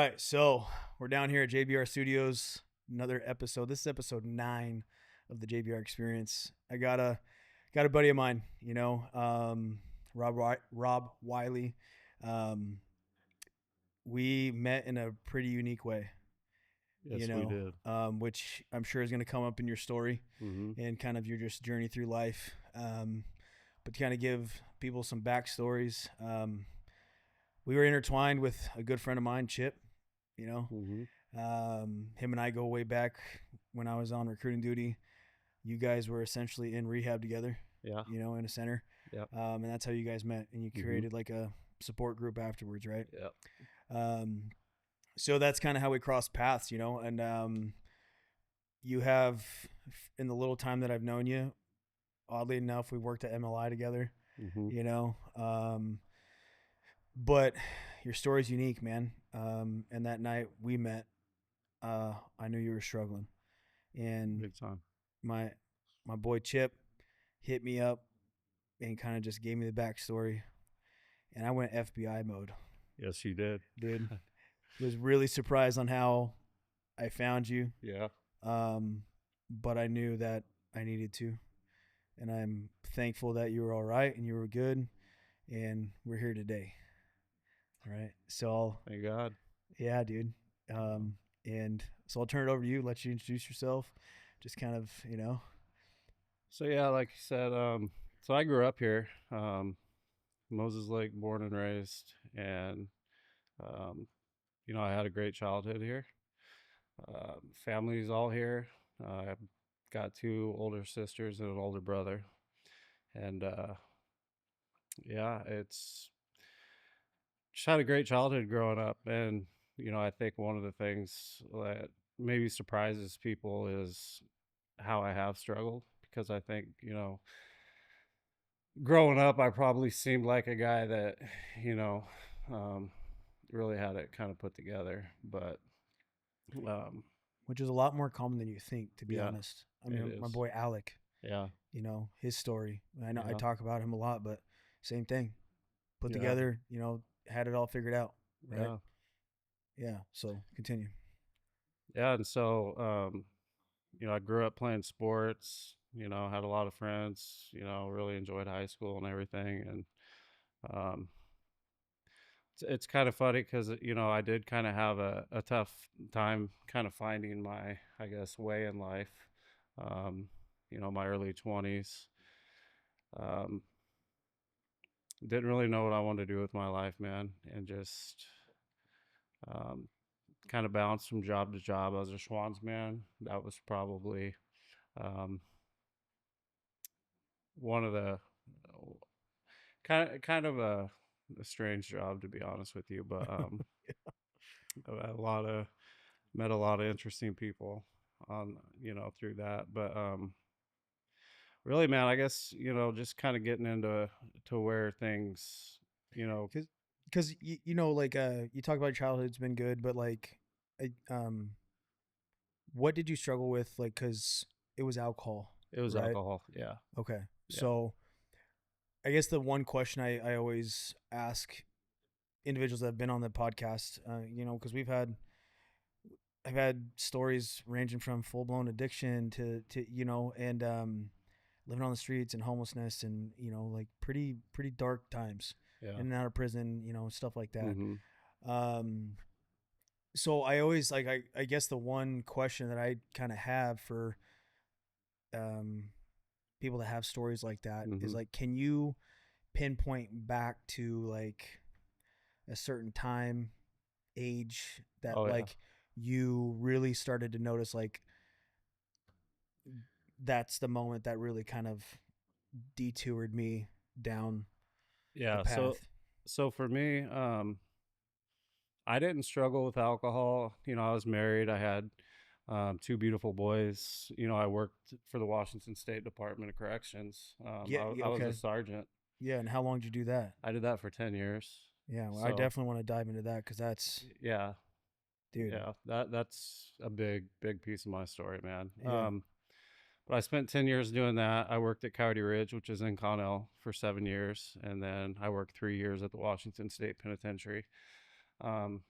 right, so we're down here at JBR Studios. Another episode. This is episode 9 of the JBR Experience. I got a buddy of mine, Rob Wiley. Um, we met in a pretty unique way, Yes, we did. which I'm sure is going to come up in your story Mm-hmm. and kind of your just journey through life. But to kind of give people some backstories, we were intertwined with a good friend of mine, Chip. You know, Mm-hmm. him and I go way back when I was on recruiting duty. You guys were essentially in rehab together, Yeah. in a center. Yep. And that's how you guys met. And you created like a support group afterwards, right? Yep. So that's kind of how we crossed paths, and you have, in the little time that I've known you, oddly enough, we worked at MLI together, Mm-hmm. But your story's unique, man. And that night we met, I knew you were struggling, and Big time. my boy Chip hit me up and kind of just gave me the backstory, and I went FBI mode, Yes, you did. dude. Was really surprised on how I found you, Yeah. but I knew that I needed to, and I'm thankful that you were all right and you were good, and we're here today. All right, so Thank God. yeah, dude. And so I'll turn it over to you. Let you introduce yourself. Just kind of, So yeah, like you said, so I grew up here, Moses Lake, born and raised, and I had a great childhood here. Family's all here. I've got 2 older sisters and an older brother, and yeah, it's just had a great childhood growing up. And I think one of the things that maybe surprises people is how I have struggled, because I think growing up I probably seemed like a guy that you know um, really had it kind of put together, but um, which is a lot more common than you think, to be yeah, honest. I it mean, my is. boy Alec, Yeah. his story. I know I Yeah. talk about him a lot, but same thing. Put Yeah. together, had it all figured out, right? Yeah. Yeah. So continue. Yeah. And so I grew up playing sports, had a lot of friends, really enjoyed high school and everything. And um, it's kind of funny because I did kind of have a tough time kind of finding my, I guess, way in life. um, my early 20s. um, didn't really know what I wanted to do with my life, man, and just um, kind of bounced from job to job. I was a Schwann's man. That was probably um, one of the kind of a strange job, to be honest with you, but I had met a lot of interesting people on through that. But really, man, I guess just kind of getting into where things you know Because like you talk about your childhood's been good, but like, what did you struggle with? Like, because it was alcohol, it was right? alcohol. Yeah. Okay. Yeah. So I guess the one question I always ask individuals that have been on the podcast, because I've had stories ranging from full blown addiction to and living on the streets and homelessness and like pretty dark times, Yeah. in and out of prison, stuff like that. Mm-hmm. Um, so I always like I guess the one question that I kind of have for um people that have stories like that is Mm-hmm. like, can you pinpoint back to like a certain time, age that Oh yeah. like you really started to notice like that's the moment that really kind of detoured me down the Yeah. path. So for me, I didn't struggle with alcohol. I was married. I had 2 beautiful boys. I worked for the Washington State Department of Corrections. Yeah, yeah, I was a okay. sergeant. Yeah, and how long did you do that? I did that for 10 years. Yeah, well, I So definitely want to dive into that because that's, yeah, dude. yeah, that's a big piece of my story, man. Yeah. But I spent 10 years doing that. I worked at Coyote Ridge, which is in Connell, for 7 years, and then I worked 3 years at the Washington State Penitentiary. Um,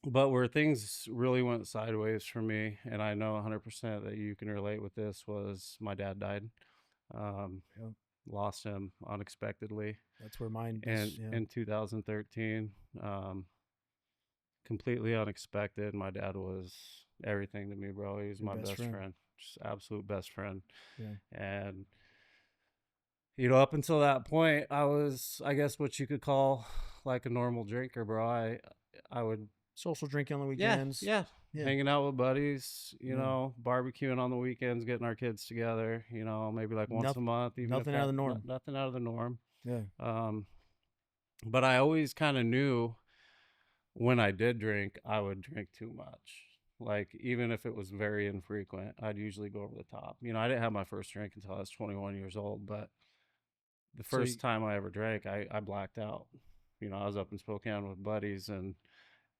But where things really went sideways for me, and I know 100% that you can relate with this, was my dad died. Um, Yeah. Lost him unexpectedly That's where mine was. and Yeah. in 2013. Um, Completely unexpected. My dad was everything to me, bro. He was Your my best best friend. friend, just absolute best friend. Yeah. And up until that point, I was, I guess, what you could call like a normal drinker, bro. I would, Social drinking on the yeah, weekends. yeah, Yeah. hanging out with buddies, Yeah. barbecuing on the weekends, getting our kids together, maybe like once a Nothing. month, even if Nothing out of that, the norm. nothing out of the norm. Yeah. Um, but I always kind of knew when I did drink, I would drink too much. Like, even if it was very infrequent, I'd usually go over the top. I didn't have my first drink until I was 21 years old, but the So first time I ever drank, I blacked out. I was up in Spokane with buddies, and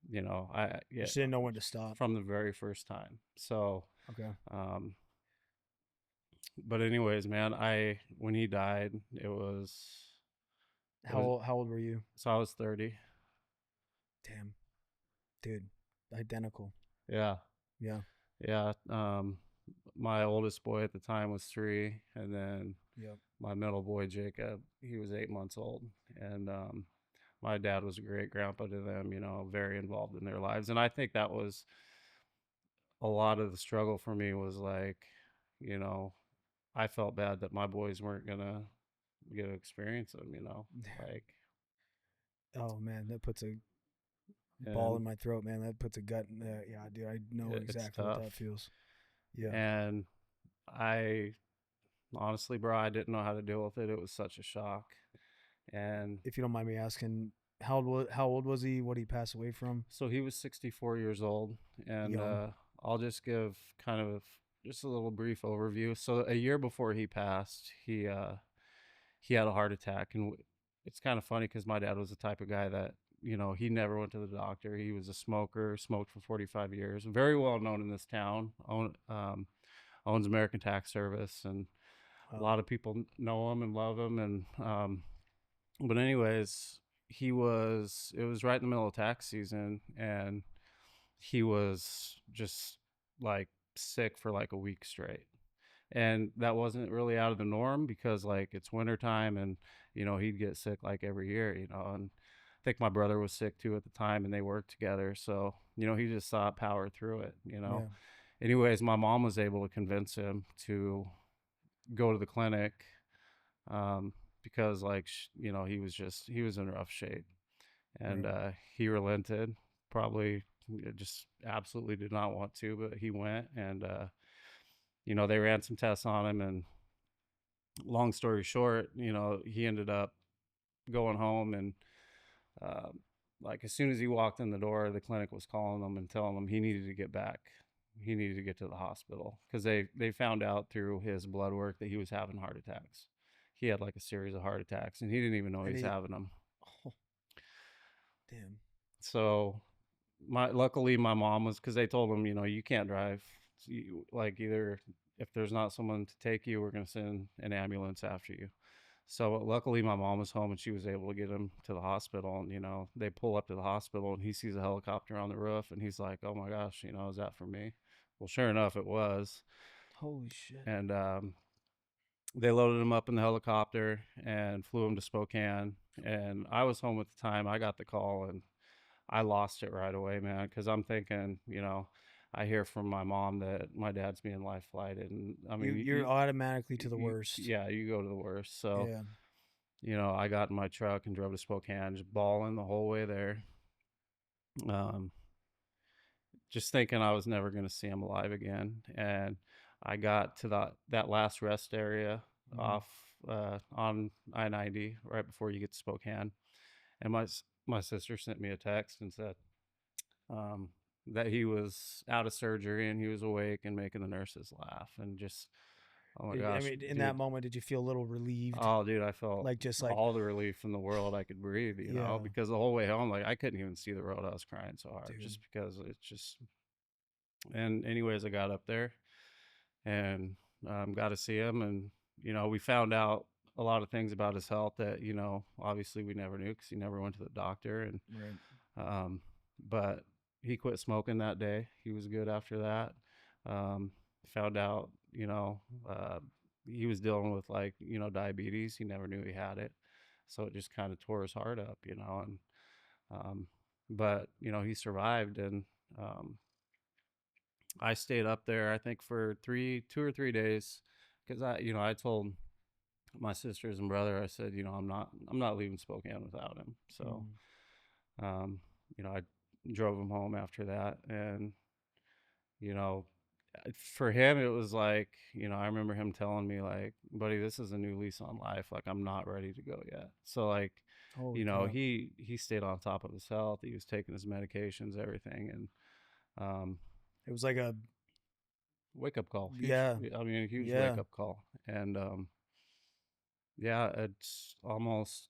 you yeah, just didn't know when to stop. from the very first time. So, Okay. um, but anyways, man, when he died, it was How old were you? so I was 30. Damn, dude, identical. Yeah, Yeah. yeah. My oldest boy at the time was 3, and then Yep. my middle boy Jacob, he was 8 months old, and my dad was a great grandpa to them. Very involved in their lives, and I think that was a lot of the struggle for me. Was like, you know, I felt bad that my boys weren't gonna get to experience them. Like, Oh man, that puts a ball and in my throat, man. That puts a gut in there. Yeah, dude, I know it's exactly what tough. that feels. Yeah. And I honestly, bro, I didn't know how to deal with it. It was such a shock. And If you don't mind me asking, how old was he? What did he pass away from? so he was 64 years old, and Young. I'll just give kind of just a little brief overview. So a year before he passed, he had a heart attack, and it's kind of funny because my dad was the type of guy that he never went to the doctor. He was a smoker, smoked for 45 years, very well known in this town. Owns American Tax Service, and a Wow. lot of people know him and love him. And but anyways, it was right in the middle of tax season, and he was just like sick for like a week straight. And that wasn't really out of the norm because like it's wintertime, and he'd get sick like every year. And I think my brother was sick too at the time, and they worked together, so he just saw it power through it. Yeah. Anyways, my mom was able to convince him to go to the clinic, um, because like he was in rough shape, and Right. he relented. Probably just absolutely did not want to, but he went, and they ran some tests on him, and long story short, he ended up going home, and uh, like as soon as he walked in the door, the clinic was calling him and telling him he needed to get back. He needed to get to the hospital because they found out through his blood work that he was having heart attacks. He had like a series of heart attacks, and he didn't even know he And was he. having them. Oh, damn. So luckily my mom was, because they told him, you can't drive. So like either if there's not someone to take you, we're gonna send an ambulance after you. So luckily my mom was home, and she was able to get him to the hospital. And they pull up to the hospital, and he sees a helicopter on the roof, and he's like, "Oh my gosh, is that for me?" Well, sure enough, it was. Holy shit. And they loaded him up in the helicopter and flew him to Spokane. And I was home at the time. I got the call, and I lost it right away, man, because I'm thinking, I hear from my mom that my dad's being life flighted, and I mean, You're automatically to the worst. yeah, you go to the worst. So, Yeah. I got in my truck and drove to Spokane, just bawling the whole way there, um, just thinking I was never going to see him alive again. And I got to that last rest area Mhm. off on I-90 right before you get to Spokane, and my sister sent me a text and said, um, that he was out of surgery and he was awake and making the nurses laugh, and just, oh my I gosh, mean, in that dude. moment, did you feel a little relieved? Oh, dude, I felt Like just like, all the relief in the world I could breathe, yeah, because the whole way home, like I couldn't even see the road. I was crying so hard dude. just because it's just. And anyways, I got up there, and got to see him, and we found out a lot of things about his health that obviously we never knew because he never went to the doctor. And Right. um, but he quit smoking that day. He was good after that. Um, Found out, uh, he was dealing with like, diabetes. He never knew he had it. So it just kind of tore his heart up, and, um, but, he survived. And, um, I stayed up there, I think for 2 or 3 days. Cause I told my sisters and brother, I said, I'm not leaving Spokane without him. So, Mm. um, I drove him home after that. And, you know, for him, it was like, I remember him telling me, like, buddy, this is a new lease on life. Like, I'm not ready to go yet. So, like, Holy crap! he stayed on top of his health. He was taking his medications, everything. And, um, It was like a wake up call. Huge, yeah, I mean, a huge wake yeah. up call. And, yeah, it's almost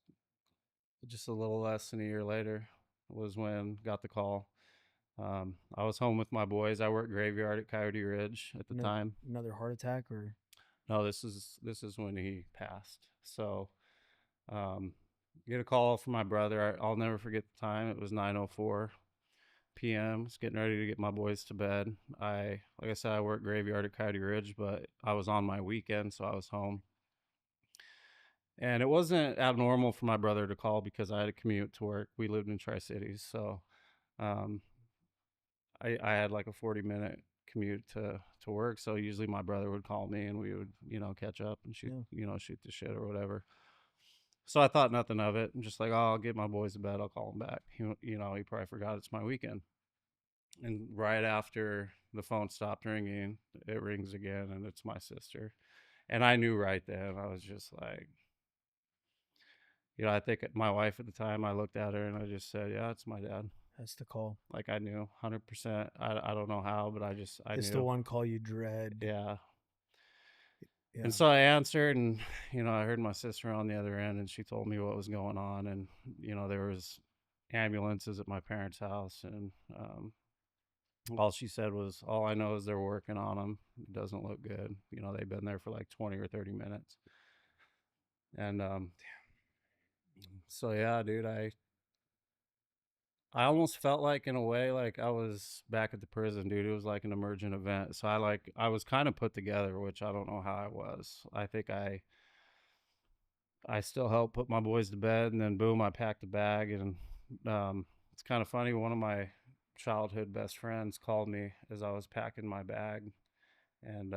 just a little less than a year later was when got the call. I was home with my boys. I worked graveyard at Coyote Ridge at the time. Another heart attack or No, this is when he passed. So, um, get a call from my brother. I'll never forget the time. It was 9:04 p.m. I was getting ready to get my boys to bed. Like I said, I worked graveyard at Coyote Ridge, but I was on my weekend, so I was home. And it wasn't abnormal for my brother to call because I had to commute to work. We lived in Tri-Cities, so, um, I had like a 40-minute commute to work. So usually my brother would call me and we would, catch up and shoot, yeah. shoot the shit or whatever. So I thought nothing of it. I'm just like, oh, I'll get my boys to bed. I'll call him back. He probably forgot it's my weekend. And right after the phone stopped ringing, it rings again and it's my sister. And I knew right then. I was just like, I think my wife at the time, I looked at her and I just said, yeah, it's my dad. That's the call. Like I knew 100%. I don't know how, but I It's the knew. one call you dread. Yeah. And Yeah. so I answered and, I heard my sister on the other end and she told me what was going on. And, there was ambulances at my parents' house. And, all she said was, all I know is they're working on him. It doesn't look good. They've been there for like 20 or 30 minutes. And, so yeah, dude, I almost felt like in a way like I was back at the prison, dude. It was like an emergent event. So I was kind of put together, which I don't know how I was. I think I still helped put my boys to bed, and then boom, I packed a bag. And, it's kind of funny. One of my childhood best friends called me as I was packing my bag, and,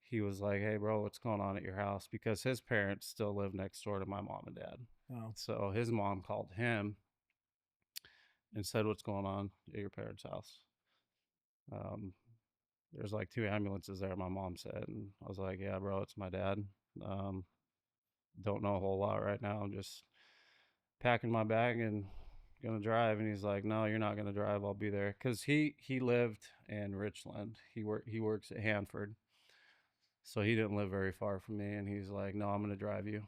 he was like, "Hey, bro, what's going on at your house?" Because his parents still live next door to my mom and dad. Oh. So his mom called him and said, "What's going on at your parents' house?" Um, there's like two ambulances there, my mom said. And I was like, yeah, bro, it's my dad. Um, don't know a whole lot right now. I'm just packing my bag and gonna drive. And he's like, no, you're not gonna drive. I'll be there. Cause he lived in Richland. He works at Hanford. So he didn't live very far from me. And he's like, no, I'm gonna drive you.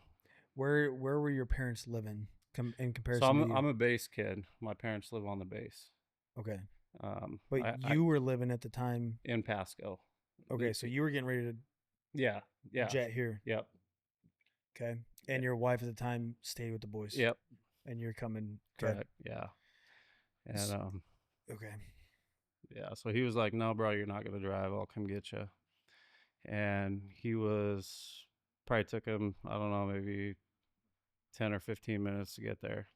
Where were your parents living in So comparison I'm to you? I'm a base kid. My parents live on the base. Okay. But I you were living at the time. in Pasco. Okay, so you were getting ready to Yeah, yeah, jet here. yep, Okay. And your wife at the time stayed with the boys. yep, And you're coming. Okay. correct, yeah. And, Okay. yeah, so he was like, no, bro, you're not gonna drive. I'll come get you. And he was probably took him, I don't know, maybe 10 or 15 minutes to get there.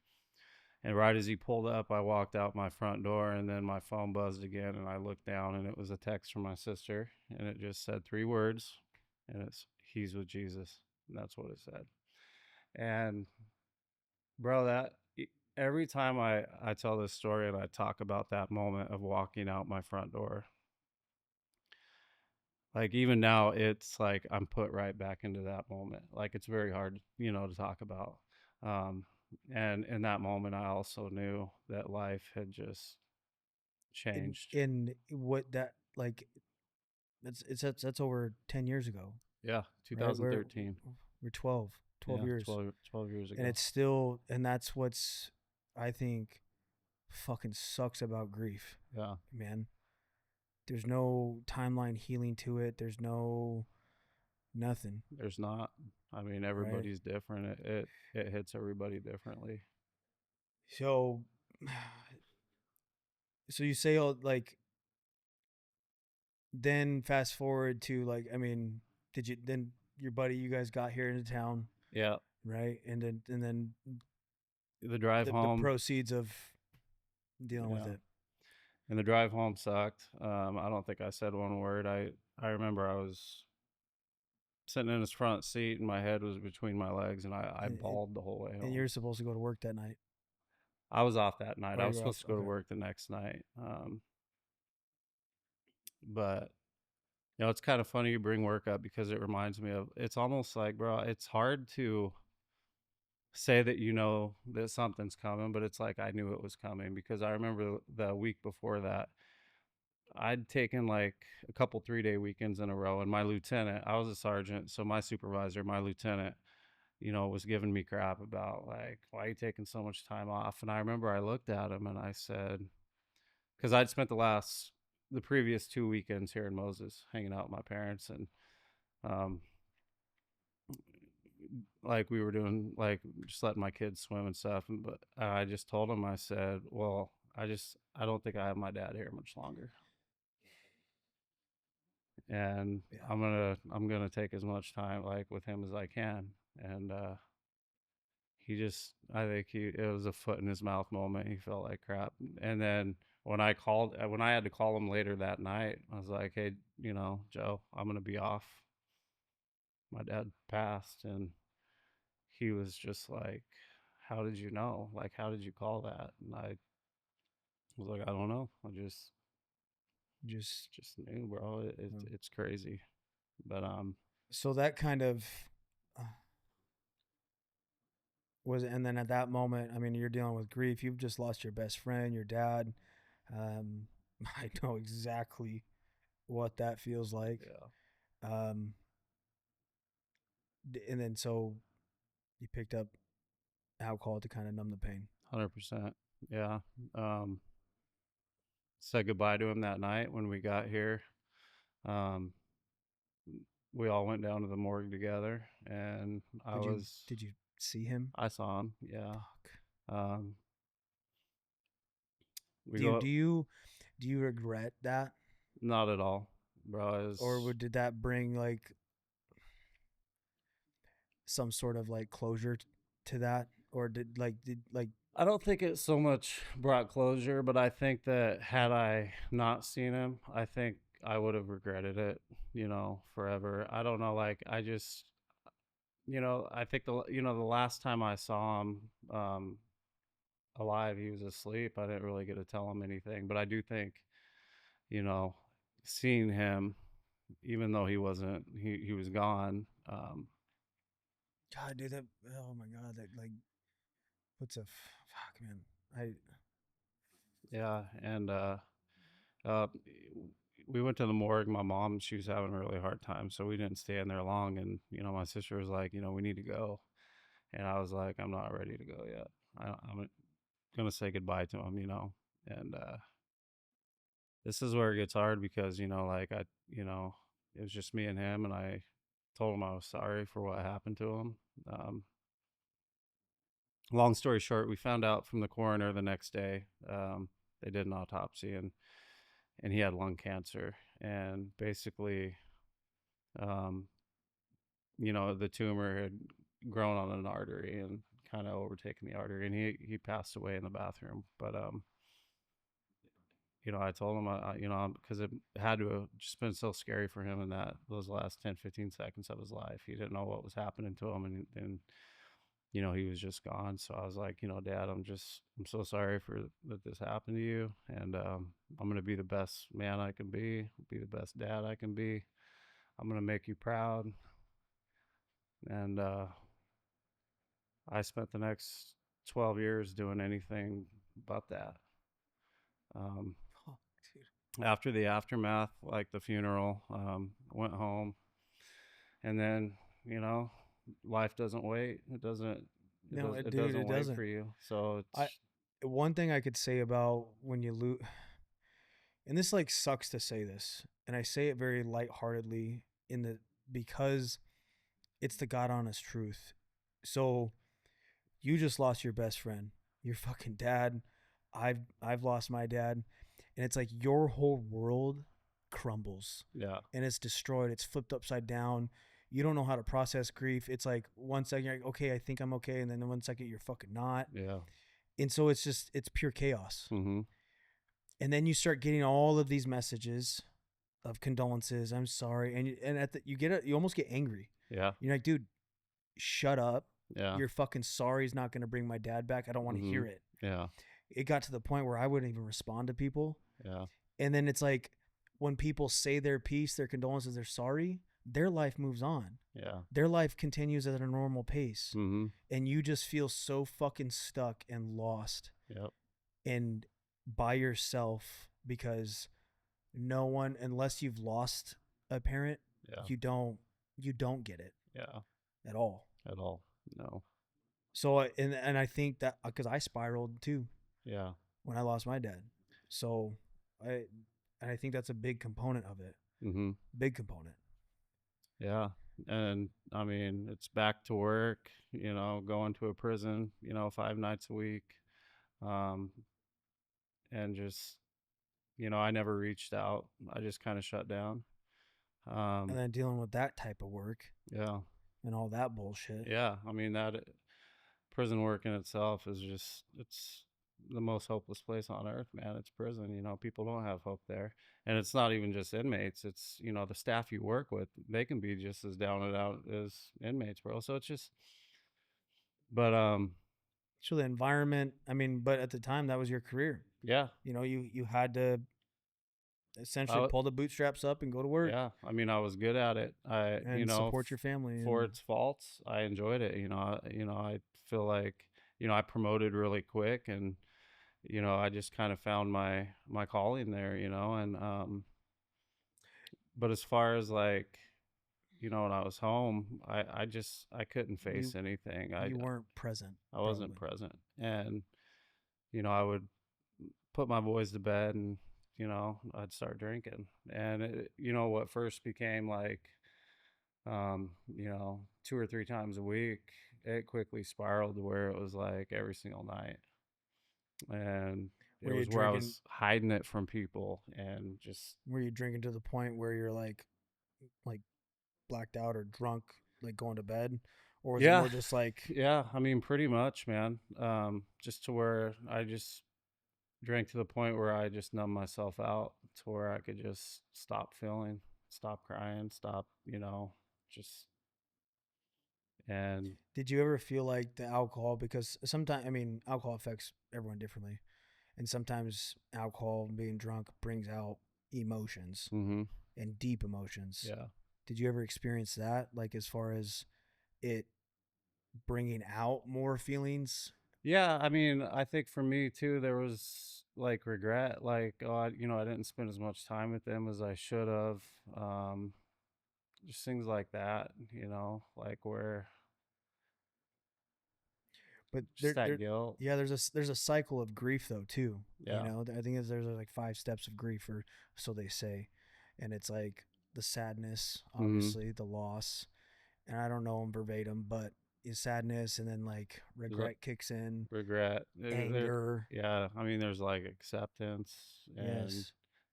And right as he pulled up, I walked out my front door, and then my phone buzzed again, and I looked down, and it was a text from my sister, and it just said 3 words, and it's he's with Jesus. And that's what it said. And bro, that every time I tell this story and I talk about that moment of walking out my front door, like even now it's like I'm put right back into that moment. Like it's very hard, to talk about. Um, and in that moment, I also knew that life had just changed. In what that like that's over 10 years ago, Yeah, right? 2013. We're 12 Yeah, years. 12 years And ago. it's still, and that's what's I think fucking sucks about grief, Yeah, man. There's no timeline healing to it. There's no nothing, there's not. I mean, right? everybody's different. It hits everybody differently. So So you say, oh, like, then fast forward to, like, I mean, did you then your buddy, you guys got here into town, Yeah. right? And then The drive the home. proceeds of dealing with Yeah. it. And the drive home sucked. I don't think I said one word. I remember I was sitting in his front seat and my head was between my legs and I And, bawled the whole way and home. you're supposed to go to work that night. I was off that night. Oh, I you was were off. supposed to go to Okay. work the next night. But it's kind of funny you bring work up because it reminds me of, it's almost like, bro, it's hard to say that that something's coming, but it's like I knew it was coming because I remember the week before that I'd taken like a couple 3-day weekends in a row, and my lieutenant, I was a sergeant, so my supervisor, my lieutenant, was giving me crap about like, why are you taking so much time off? And I remember I looked at him and I said, because I'd spent the previous 2 weekends here in Moses hanging out with my parents, and um, like we were doing like just letting my kids swim and stuff. But I just told him, I said, well, I don't think I have my dad here much longer, and Yeah. I'm gonna take as much time like with him as I can. And I think it was a foot in his mouth moment. He felt like crap. And then when I had to call him later that night, I was like, hey, Joe, I'm gonna be off. My dad passed. And he was just like, how did you know? Like, how did you call that? And I was like, I don't know. I Just just knew, bro. um, It's crazy. But so that kind of uh, was, and then at that moment, I mean, you're dealing with grief. You've just lost your best friend, your dad. Um, I know exactly what that feels like. yeah, Um, and then so you picked up alcohol to kind of numb the pain. 100%. Yeah. Um, Said goodbye to him that night when we got here. Um, we all went down to the morgue together, and Did you see him? I saw him. Yeah. Fuck. Um, we Do you go do you do you regret that, Not at all, bro. or did that bring like some sort of like closure to that, or did I don't think it so much brought closure, but I think that had I not seen him, I think I would have regretted it, forever. I don't know. Like, I think the last time I saw him alive, he was asleep. I didn't really get to tell him anything, but I do think, you know, seeing him, even though he was gone. God, dude, that, oh my God, that like what's a fuck, man. I Yeah. And, uh, we went to the morgue. My mom, she was having a really hard time, so we didn't stay in there long. And my sister was like, we need to go, and I was like, I'm not ready to go yet. I'm gonna say goodbye to him, and this is where it gets hard because like it was just me and him, and I told him I was sorry for what happened to him. Um, Long story short, we found out from the coroner the next day. They did an autopsy, and he had lung cancer, and basically, um, the tumor had grown on an artery and kind of overtaken the artery, and he passed away in the bathroom. But I told him, because it had to have just been so scary for him in those last 10, 15 seconds of his life. He didn't know what was happening to him, and he was just gone. So I was like, Dad, I'm so sorry that this happened to you, and I'm gonna be the best man I can be the best dad I can be. I'm gonna make you proud. And I spent the next 12 years doing anything but that. Um, fuck, dude. After the aftermath, like the funeral, went home, and then life doesn't wait. No, It dude, doesn't it wait doesn't. for you. So I One thing I could say about when you lose, and this like sucks to say this, and I say it very lightheartedly in the because it's the God honest truth. So you just lost your best friend, your fucking dad. I've lost my dad, and it's like your whole world crumbles Yeah. and it's destroyed. It's flipped upside down. You don't know how to process grief. It's like 1 second you're like, okay, I think I'm okay, and then the 1 second you're fucking not. Yeah. And so it's pure chaos. Mm-hmm. And then you start getting all of these messages of condolences. I'm sorry, and you almost get angry. Yeah. You're like, dude, shut up. Yeah. Your fucking sorry is not going to bring my dad back. I don't want to hear it. Yeah. It got to the point where I wouldn't even respond to people. Yeah. And then it's like when people say their piece, their condolences, they're sorry, their life moves on. Yeah. Their life continues at a normal pace. Mm-hmm. And you just feel so fucking stuck and lost Yep. and by yourself because no one, unless you've lost a parent, Yeah. you don't get it Yeah. at all. At all. No. So and I think that because I spiraled too Yeah. when I lost my dad. So I think that's a big component of it. Mm-hmm. Big component. Yeah. And I mean, it's back to work, going to a prison, 5 nights a week. And just, I never reached out. I just kind of shut down. And then dealing with that type of work Yeah. and all that bullshit. Yeah. I mean, that prison work in itself is just, it's the most hopeless place on earth, man. It's prison. People don't have hope there. And it's not even just inmates. It's, the staff you work with, they can be just as down and out as inmates, bro. So it's just, but, So the environment, I mean, but at the time that was your career. yeah. You had to essentially pull the bootstraps up and go to work. Yeah. I mean, I was good at it. And support your family. For its faults, I enjoyed it. I feel like, I promoted really quick and, I just kind of found my calling there, and, but as far as like, when I was home, I couldn't face anything. You weren't present. I wasn't present. And, I would put my boys to bed and, I'd start drinking. And, what first became like, 2 or 3 times a week, it quickly spiraled to where it was like every single night. And it was where I was hiding it from people and just. Were you drinking to the point where you're like blacked out or drunk, like going to bed? Or was it more just like. Yeah, I mean, pretty much, man. Just to where I just drank to the point where I just numbed myself out to where I could just stop feeling, stop crying, stop, just. And did you ever feel like the alcohol, because sometimes, I mean, alcohol affects everyone differently, and sometimes alcohol, being drunk, brings out emotions mm-hmm. and deep emotions. Yeah. Did you ever experience that, like as far as it bringing out more feelings? Yeah, I mean, I think for me too, there was like regret, like, oh, I didn't spend as much time with them as I should have. Just things like that, like where. But just that guilt. Yeah, there's a cycle of grief though too. Yeah. I think there's like 5 steps of grief, or so they say, and it's like the sadness, obviously, the loss, and I don't know them verbatim, but is sadness, and then like regret kicks in. Regret, anger. Yeah, I mean, there's like acceptance and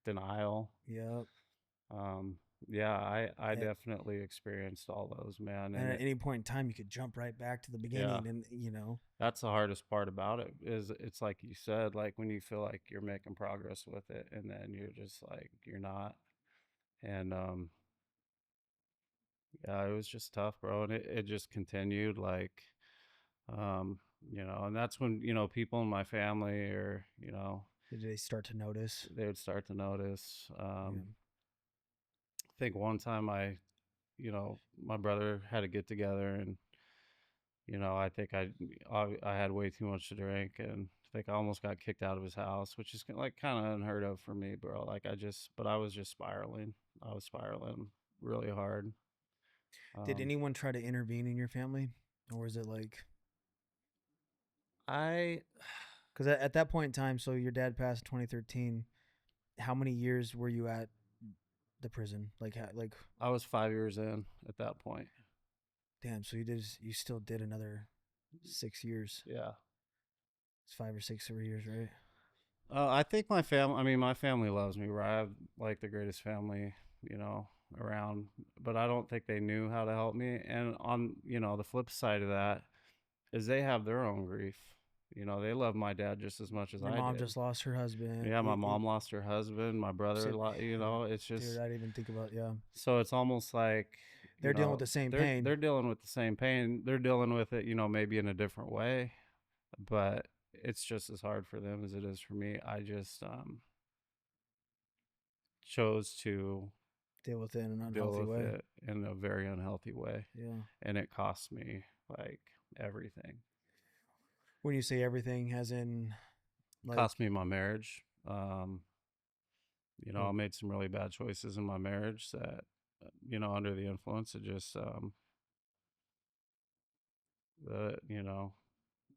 denial. Yep. Yeah, I definitely experienced all those, man. And at any point in time, you could jump right back to the beginning, and that's the hardest part about it. Is it's like you said, like when you feel like you're making progress with it, and then you're just like you're not, and yeah, it was just tough, bro, and it just continued, like, and that's when people in my family, or did they start to notice? They would start to notice. I think one time my brother had a get together, and I think I had way too much to drink, and I think I almost got kicked out of his house, which is like kind of unheard of for me, bro. Like but I was just spiraling. I was spiraling really hard. Did anyone try to intervene in your family, or was it like? Because at that point in time, so your dad passed in 2013. How many years were you at the prison? Like I was 5 years in at that point. Damn. So you still did another 6 years. Yeah. It's 5 or 6 years, right? I think my family. I mean, my family loves me. Right, I have like the greatest family, you know, around. But I don't think they knew how to help me. And on the flip side of that is they have their own grief. They love my dad just as much as Your I mom did. just lost her husband. Yeah, my mom lost her husband. My brother, Same, yeah, it's dude. just I didn't even think about yeah. so it's almost like They're dealing with the same pain. they're dealing with the same pain. They're dealing with it, maybe in a different way, but it's just as hard for them as it is for me. I just chose to Deal with it in an deal unhealthy with way. it in a very unhealthy way, Yeah. and it cost me like everything. When you say everything, as in like, Cost me my marriage. I oh, made some really bad choices in my marriage that, under the influence, it just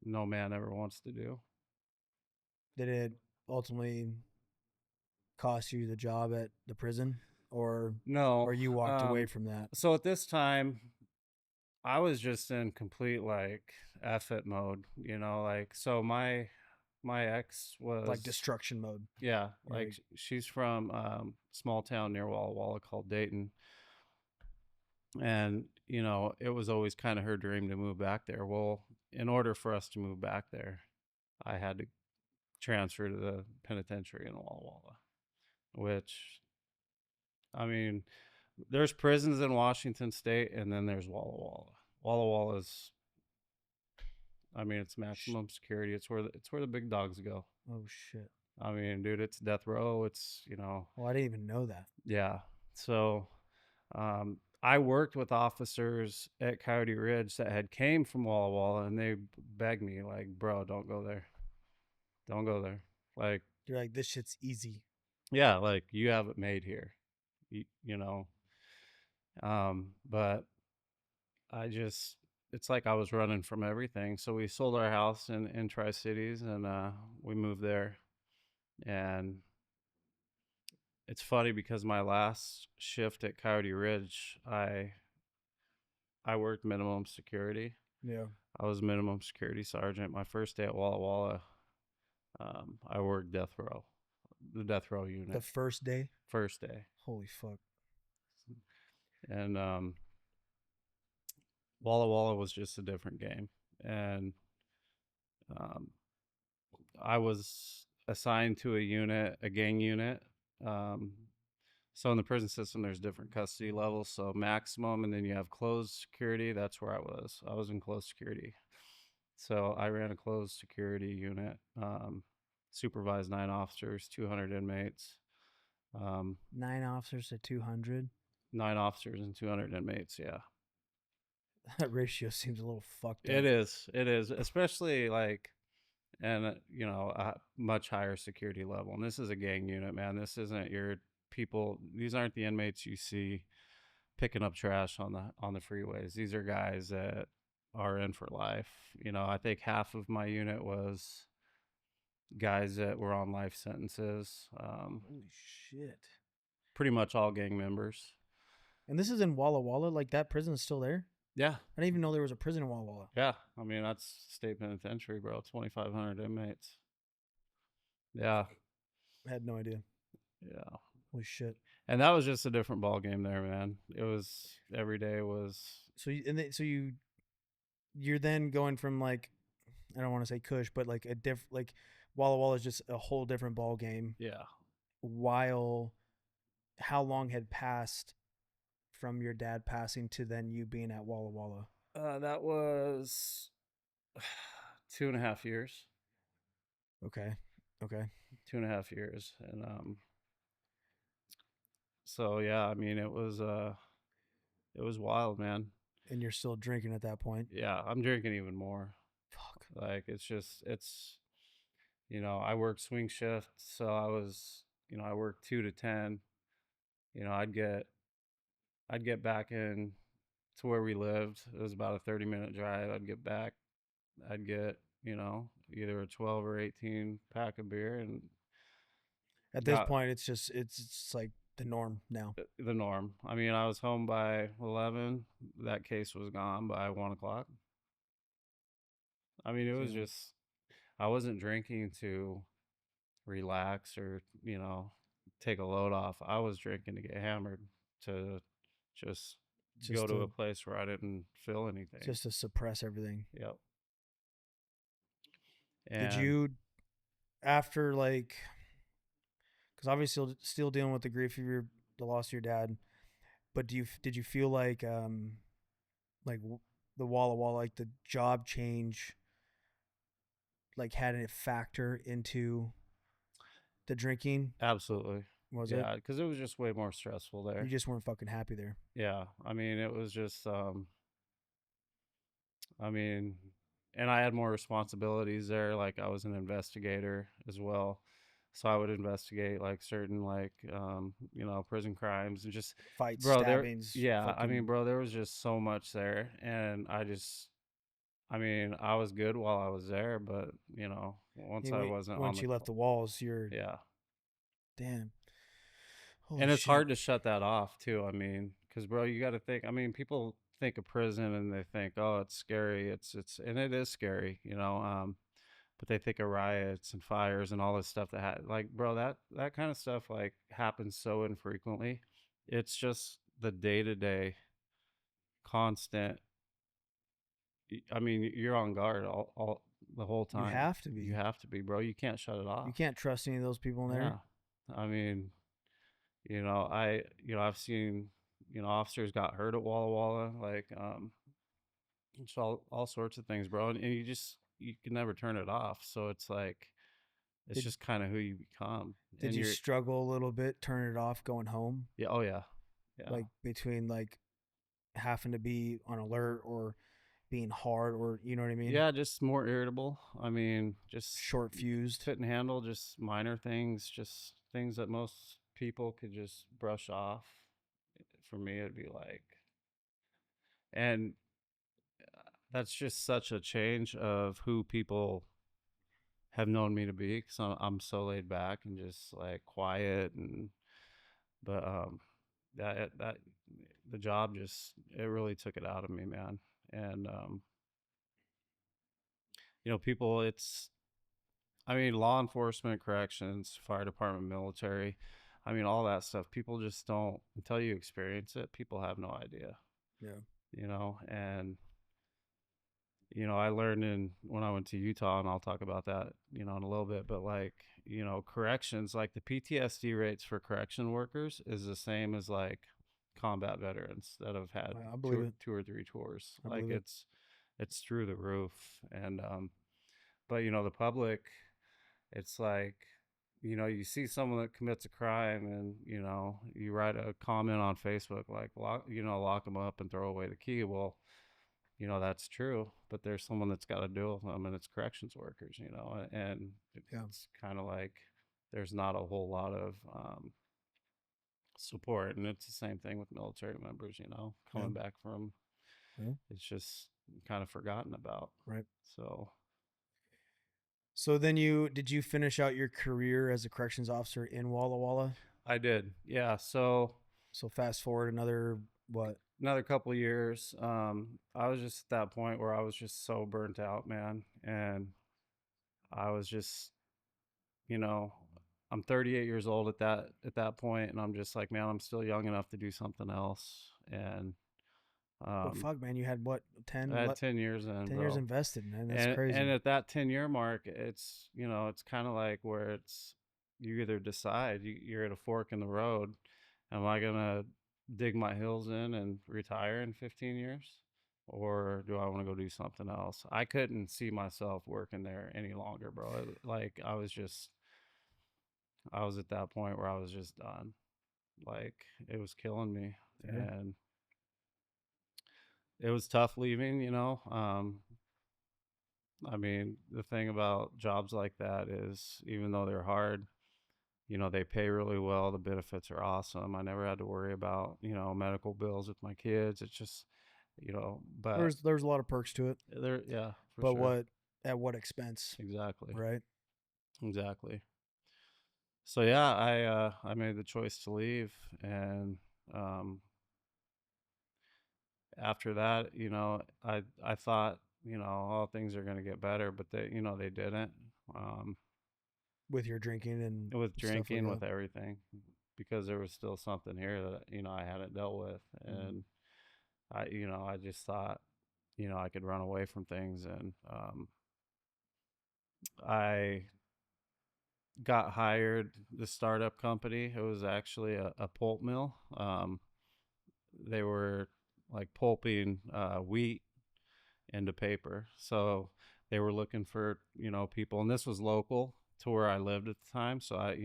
no man ever wants to do. did it ultimately cost you the job at the prison, or No. you walked away from that? So at this time, I was just in complete like effort mode, like so my ex Like was destruction mode. yeah, like Like, she's from small town near Walla Walla called Dayton. And, it was always kind of her dream to move back there. Well, in order for us to move back there, I had to transfer to the penitentiary in Walla Walla, which, I mean, there's prisons in Washington State, and then there's Walla Walla. Walla Walla is, I mean, it's maximum security. It's where the big dogs go. oh shit. I mean, dude, it's death row. It's Well, I didn't even know that. yeah. So, I worked with officers at Coyote Ridge that had came from Walla Walla, and they begged me like, "Bro, don't go there. Don't go there." Like, You're like, this shit's easy. yeah, like you have it made here, you know. But I just, it's like I was running from everything. So we sold our house in Tri Cities, and we moved there. And it's funny because my last shift at Coyote Ridge, I worked minimum security. Yeah. I was minimum security sergeant. My first day at Walla Walla, I worked death row, the death row The unit, first day. first day. Holy fuck. And Walla Walla was just a different game. And um, I was assigned to a unit, a gang unit. Um, so in the prison system, there's different custody levels. So maximum, and then you have closed security. That's where I was. I was in closed security. So I ran a closed security unit, supervised 9 officers, 200 inmates, um, 9 officers to 200. 9 officers and 200 inmates. Yeah, That ratio seems a little fucked up. it is. It is, especially like, and a much higher security level. And this is a gang unit, man. This isn't your people. These aren't the inmates you see picking up trash on the freeways. These are guys that are in for life. I think half of my unit was guys that were on life sentences. Holy shit. Pretty much all gang members. And this is in Walla Walla? Like, that prison is still there? Yeah, I didn't even know there was a prison in Walla Walla. yeah. I mean, that's state penitentiary, bro. 2,500 inmates. Yeah, I had no idea. yeah. Holy shit. And that was just a different ball game there, man. It was every day was You're then going from, like, I don't want to say Kush, but like like Walla Walla is just a whole different ball game. yeah. While how long had passed from your dad passing to then you being at Walla Walla? That was 2.5 years. Okay. Okay. 2.5 years, and so yeah. I mean, it was wild, man. And you're still drinking at that point. Yeah, I'm drinking even more. Fuck. Like it's I work swing shift, so I was I worked 2 to 10. I'd get back in to where we lived. It was about a 30-minute drive. I'd get back. I'd get either a 12 or 18 pack of beer, and At this got point, it's like the norm now. the norm. I mean, I was home by 11. That case was gone by 1 o'clock. I mean, it was Yeah. just I wasn't drinking to relax or, take a load off. I was drinking to get hammered, to just go just to a to place where I didn't feel anything. just to suppress everything. Yep. Did And you after like because obviously still dealing with the grief of the loss of your dad, but did you feel like the Walla Walla, like the job change, like had a factor into the drinking? absolutely. Was it? Yeah, because it was just way more stressful You there. just weren't fucking happy there. Yeah. I mean, it was just, I mean, and I had more responsibilities there. Like I was an investigator as well. So I would investigate like certain like prison crimes and just Fights, bro there stabbings, yeah, I mean fucking. bro there was just so much there, and I mean I was good while I was there, but once I wasn't on Once the you left the walls, you're yeah. damn. Holy And it's shit. hard to shut that off too. I mean, because bro, you got to think. I mean, people think of prison and they think, oh, it's scary. And it is scary, but they think of riots and fires and all this stuff like, bro, that kind of stuff like happens so infrequently. It's just the day to day, constant. I mean, you're on guard all the whole You time. have to You be. have to be, bro. You can't shut it You off. can't trust any of those people in Yeah, there. I mean, I've seen, officers got hurt at Walla Walla, like, it's all sorts of things, bro. And you can never turn it off. So it's like, it's Did just kind of who you become. did And you you're, struggle a little bit, turn it off going home? yeah, oh yeah, yeah, Like between like having to be on alert or being hard or you know what I mean? yeah, just more irritable. I mean, just Short fused. couldn't handle just minor things, just things that most people could just brush off. For me, it'd be like, and that's just such a change of who people have known me to be, because I'm so laid back and just like quiet, and but that the job just, it really took it out of me, man. And people, it's, I mean, law enforcement, corrections, fire department, military, I mean, all that stuff, people just don't, until you experience it, people have no idea, Yeah. and I learned when I went to Utah, and I'll talk about that, in a little bit, but like, corrections, like the PTSD rates for correction workers is the same as like combat veterans that have had I believe it. two or three tours. I Like believe it. it's through the roof. And but the public, it's like, you see someone that commits a crime, and you write a comment on Facebook like, lock them up and throw away the key. Well, that's true, but there's someone that's got to deal with them, and it's corrections workers, and Yeah. it's kind of like there's not a whole lot of support. And it's the same thing with military members, Yeah. coming back from, Yeah. it's just kind of forgotten about. Right. So So then did you finish out your career as a corrections officer in Walla Walla? I did, yeah. So So fast forward another what? another couple of years, I was just at that point where I was just so burnt out, man. And I was just, you know, I'm 38 years old at that point, and I'm just like, man, I'm still young enough to do something else. And But um, fuck, man, you had what I had 10 years in, 10 years bro. invested, man. That's And crazy. at that 10-year mark, it's, it's kind of like where it's, you either decide, you're at a fork in the road. Am I gonna dig my heels in and retire in 15 years, or do I want to go do something else? I couldn't see myself working there any longer, bro. Like I was at that point where I was just done. Like it was killing me. Fair. And it was tough leaving, I mean, the thing about jobs like that is, even though they're hard, they pay really well. The benefits are awesome. I never had to worry about, medical bills with my kids. It's just, but There's a lot of perks to it, there, yeah, for but sure. what at what expense, Exactly. right? Exactly. So yeah, I made the choice to leave. And um, after that, I thought, all things are going to get better, but they didn't. Um, with your drinking and with stuff like drinking, that. with everything, because there was still something here that I hadn't dealt with, Mm. and I just thought I could run away from things, and I got hired the startup company. It was actually a pulp mill. They were like pulping wheat into paper, so they were looking for people, and this was local to where I lived at the time. So I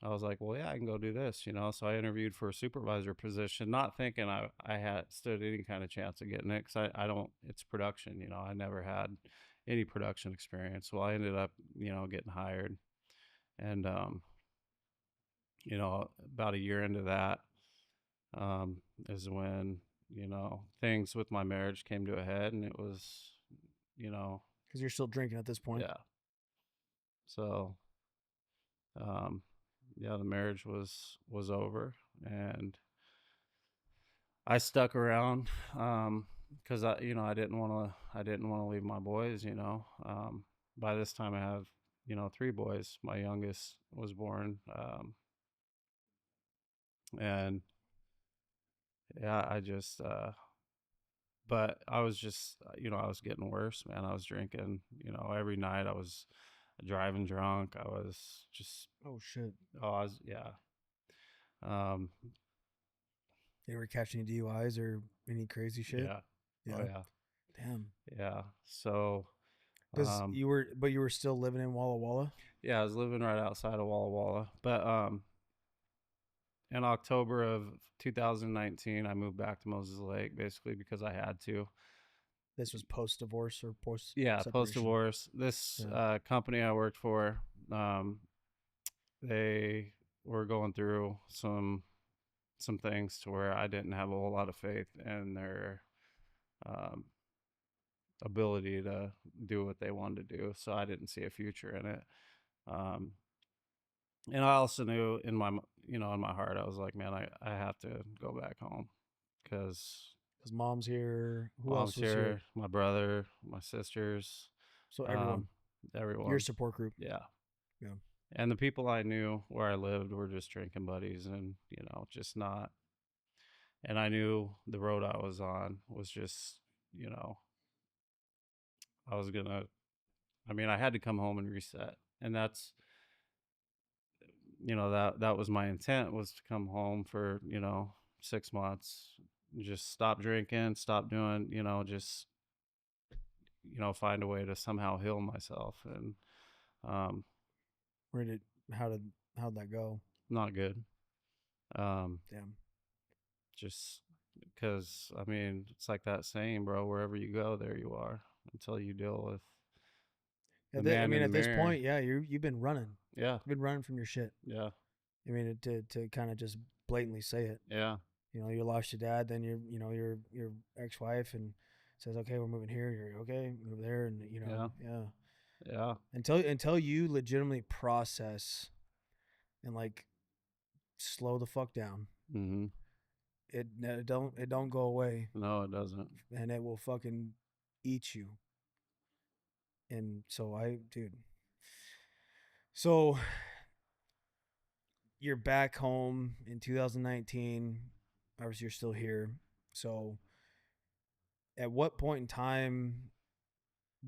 was like, well, yeah, I can go do this. So I interviewed for a supervisor position, not thinking I had stood any kind of chance of getting it, because I don't, it's production. I never had any production experience. Well, I ended up getting hired, and about a year into that, um, is when things with my marriage came to a head, and it was you know Because you're still drinking at this point. yeah. So um, yeah, the marriage was over, and I stuck around, because I didn't want to leave my boys. By this time I have 3 boys. My youngest was born, and yeah, but I was just, I was getting worse, man. I was drinking, every night. I was driving drunk. I was just, Oh shit! yeah. Um, They were catching DUIs or any crazy shit. yeah. Oh Yeah. yeah. Damn. Yeah. So, Because um, but you were still living in Walla Walla. yeah, I was living right outside of Walla Walla, but, in October of 2019, I moved back to Moses Lake, basically because I had to. This was post divorce or post Yeah, post separation. divorce. This Yeah. company I worked for, um, they were going through some things to where I didn't have a whole lot of faith in their um, ability to do what they wanted to do. So I didn't see a future in it. Um, and I also knew in my heart, I was like, man, I have to go back home, because Because mom's here. Who else mom's was here? here, my brother, my sisters, So everyone, um, your everyone. support group. Yeah. Yeah. And the people I knew where I lived were just drinking buddies, and, just not. And I knew the road I was on was just, you know, I was going to, I had to come home and reset. And that's, that was my intent, was to come home for, 6 months, just stop drinking, stop doing, just, find a way to somehow heal myself. And, um, Where did how'd that go? not good. Um, Damn. just because, it's like that saying, bro, wherever you go, there you are, until you deal with the I man mean, in the at this mirror. point, yeah, you've been running. Yeah. You've been running from your shit. Yeah. I mean, to kind of just blatantly say it. Yeah. You lost your dad, then your ex-wife, and says, okay, we're moving here. You're okay, move there, and Yeah. yeah. Yeah. Until you legitimately process and like slow the fuck down, Mm-hmm. it don't go away, No, it doesn't. and it will fucking eat you. And so dude. So you're back home in 2019. Obviously, you're still here. So, at what point in time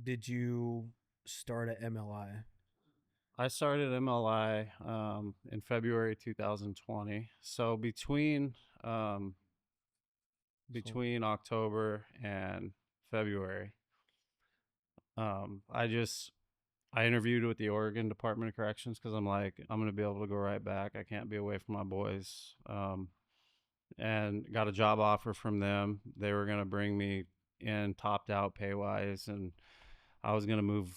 did you start at MLI? I started MLI, in February 2020. So um, So, between October and February, I interviewed with the Oregon Department of Corrections, because I'm like, I'm going to be able to go right back. I can't be away from my boys. And got a job offer from them. They were going to bring me in, topped out pay wise, and I was going to move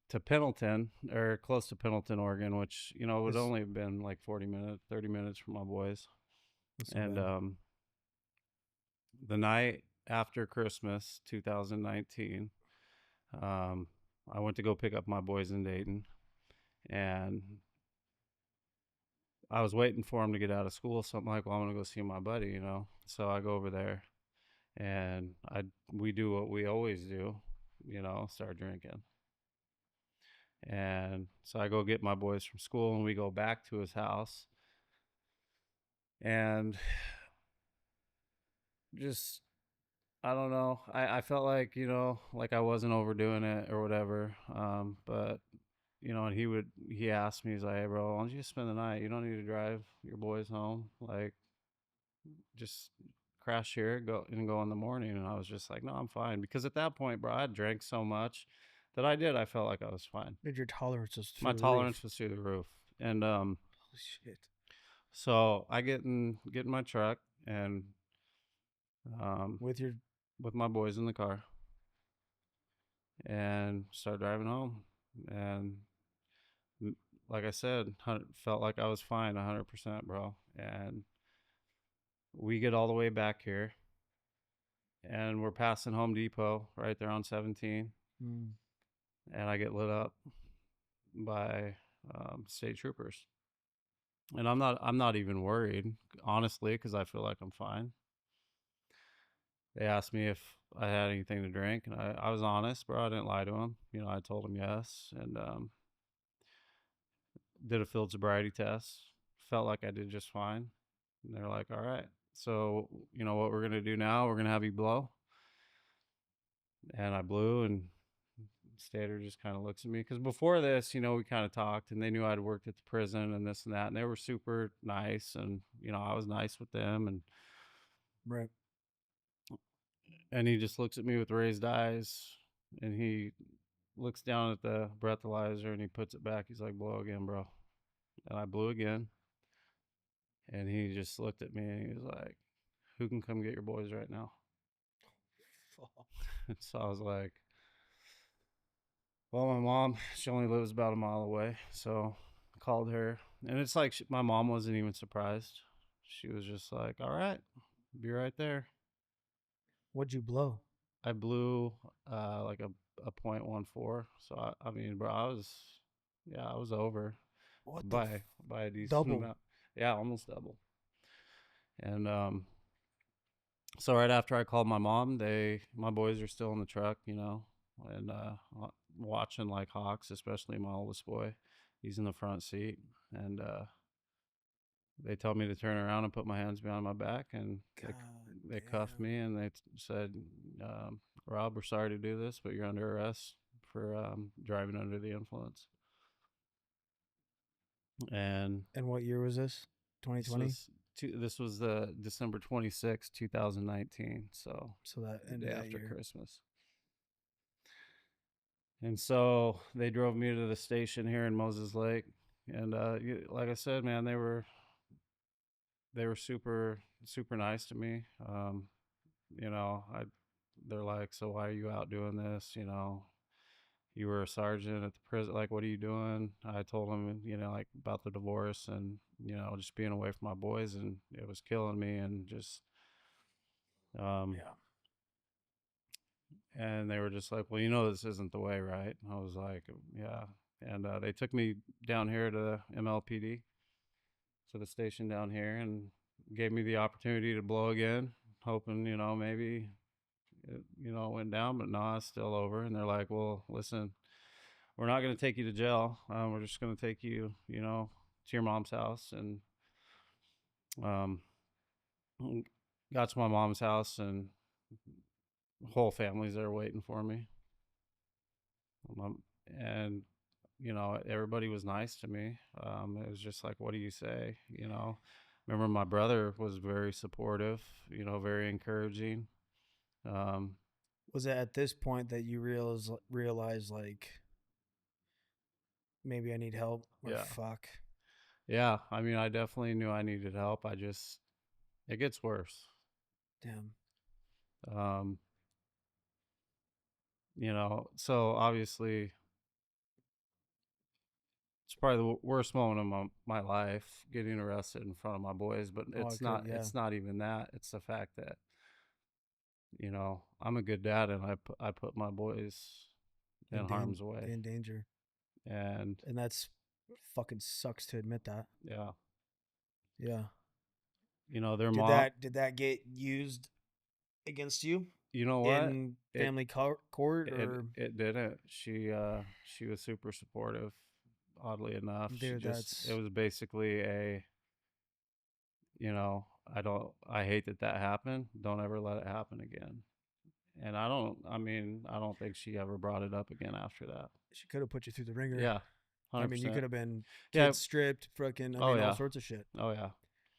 to Pendleton, or close to Pendleton, Oregon, which, would this only have been like 40 minutes, 30 minutes from my boys. that's so And bad. the night after Christmas 2019, um, I went to go pick up my boys in Dayton, and I was waiting for him to get out of school. So I'm like, well, I'm going to go see my buddy. So I go over there, and we do what we always do, start drinking. And so I go get my boys from school, and we go back to his house. And just, I don't know. I felt like, like I wasn't overdoing it or whatever. But and he asked me, he's like, "Hey, bro, why don't you just spend the night? You don't need to drive your boys home. Like, just crash here, go in the morning." And I was just like, "No, I'm fine." Because at that point, bro, I drank so much that I felt like I was fine. Dude, your tolerance was My through the tolerance roof. was through the roof. And Holy shit. so I get in my truck, and um With your with my boys in the car, and start driving home. And like I said, felt like I was fine 100%, bro. And we get all the way back here, and we're passing Home Depot right there on 17, mm, and I get lit up by state troopers. And I'm not even worried, honestly, because I feel like I'm fine. They asked me if I had anything to drink, and I was honest, bro. I didn't lie to them. I told them yes, and did a field sobriety test. Felt like I did just fine. And they're like, "All right, so what we're gonna do now? We're gonna have you blow." And I blew, and Stater just kind of looks at me, because before this, we kind of talked, and they knew I'd worked at the prison and this and that, and they were super nice, and I was nice with them, right. and he just looks at me with raised eyes, and he looks down at the breathalyzer, and he puts it back. He's like, "Blow again, bro." And I blew again, and he just looked at me, and he was like, "Who can come get your boys right now?" Fuck. And so I was like, "Well, my mom, she only lives about a mile away." So I called her, and it's like my mom wasn't even surprised. She was just like, "All right, be right there." What'd you blow? I blew like a .14. So I mean, bro, I was over What the by a decent double? amount. Yeah, almost double. And so right after I called my mom, my boys are still in the truck, and watching like hawks, especially my oldest boy. He's in the front seat, and they told me to turn around and put my hands behind my back, and God they cuffed damn. me, and they said, "Rob, we're sorry to do this, but you're under arrest for driving under the influence." And And what year was this? this 2020? was this was the December 26th, 2019, so So that the end day of that after year. Christmas. And so they drove me to the station here in Moses Lake, and like I said, man, they were super super nice to me. I they're like, "So why are you out doing this? You were a sergeant at the prison. Like, what are you doing?" I told them, like about the divorce, and just being away from my boys, and it was killing me, and just um Yeah. and they were just like, "Well, this isn't the way, right?" And I was like, "Yeah." And they took me down here to MLPD, to the station down here, and gave me the opportunity to blow again, hoping maybe it went down, but no, it's still over. And they're like, "Well, listen, we're not going to take you to jail. We're just going to take you, to your mom's house." And um, got to my mom's house, and the whole family's there waiting for me. And everybody was nice to me. It was just like, "What do you say?" Remember, my brother was very supportive, very encouraging. Um, Was it at this point that you realize like maybe I need help or yeah, fuck? yeah. I mean, I definitely knew I needed help. It gets worse. Damn. Um, so obviously it's probably the worst moment of my life, getting arrested in front of my boys. But Oh, I could, yeah. it's not even that. It's the fact that I'm a good dad, and I put my boys in harm's way. In danger. And And that's fucking sucks to admit that. yeah, Yeah. their mom. Did that get used against you? You know what? in It family court, it or it didn't. She was super supportive. Oddly enough, dude, it that's was basically a, I hate that that happened. Don't ever let it happen again. And I don't think she ever brought it up again after that. she could have put you through the ringer. Yeah, I mean, you 100%. could have been Yeah. kids stripped, fucking, I Oh mean, all yeah. sorts of shit, Oh yeah.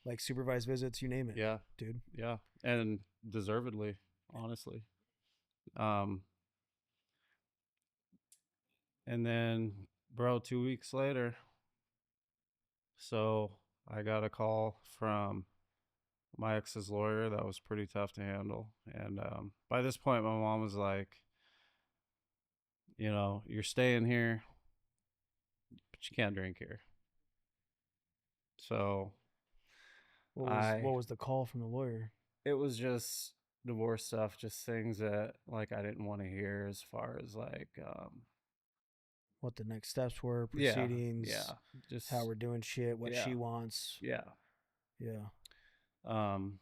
like supervised visits, you name it, Yeah. dude. Yeah. And deservedly, honestly. Um, and then, bro, 2 weeks later, so I got a call from my ex's lawyer that was pretty tough to handle. And by this point, my mom was like, you're staying here, but you can't drink here. So What I, was the call from the lawyer? it was just divorce stuff, just things that like I didn't want to hear as far as like, What the next steps were, yeah, yeah, proceedings, how just, we're doing shit, what yeah, she wants. yeah. Yeah. Um,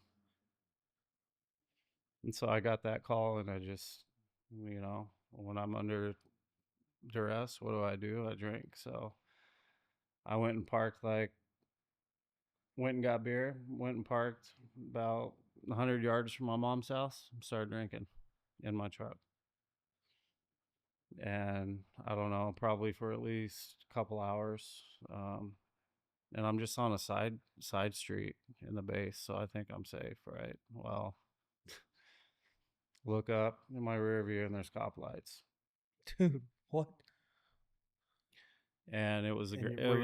and so I got that call and I just, when I'm under duress, what do? I drink. So I went and parked went and got beer, went and parked about 100 yards from my mom's house, started drinking in my truck. And I don't know, probably for at least a couple hours. Um, and I'm just on a side street in the base, so I think I'm safe, right? Well, look up in my rear view and there's cop lights. Dude, what? And And it was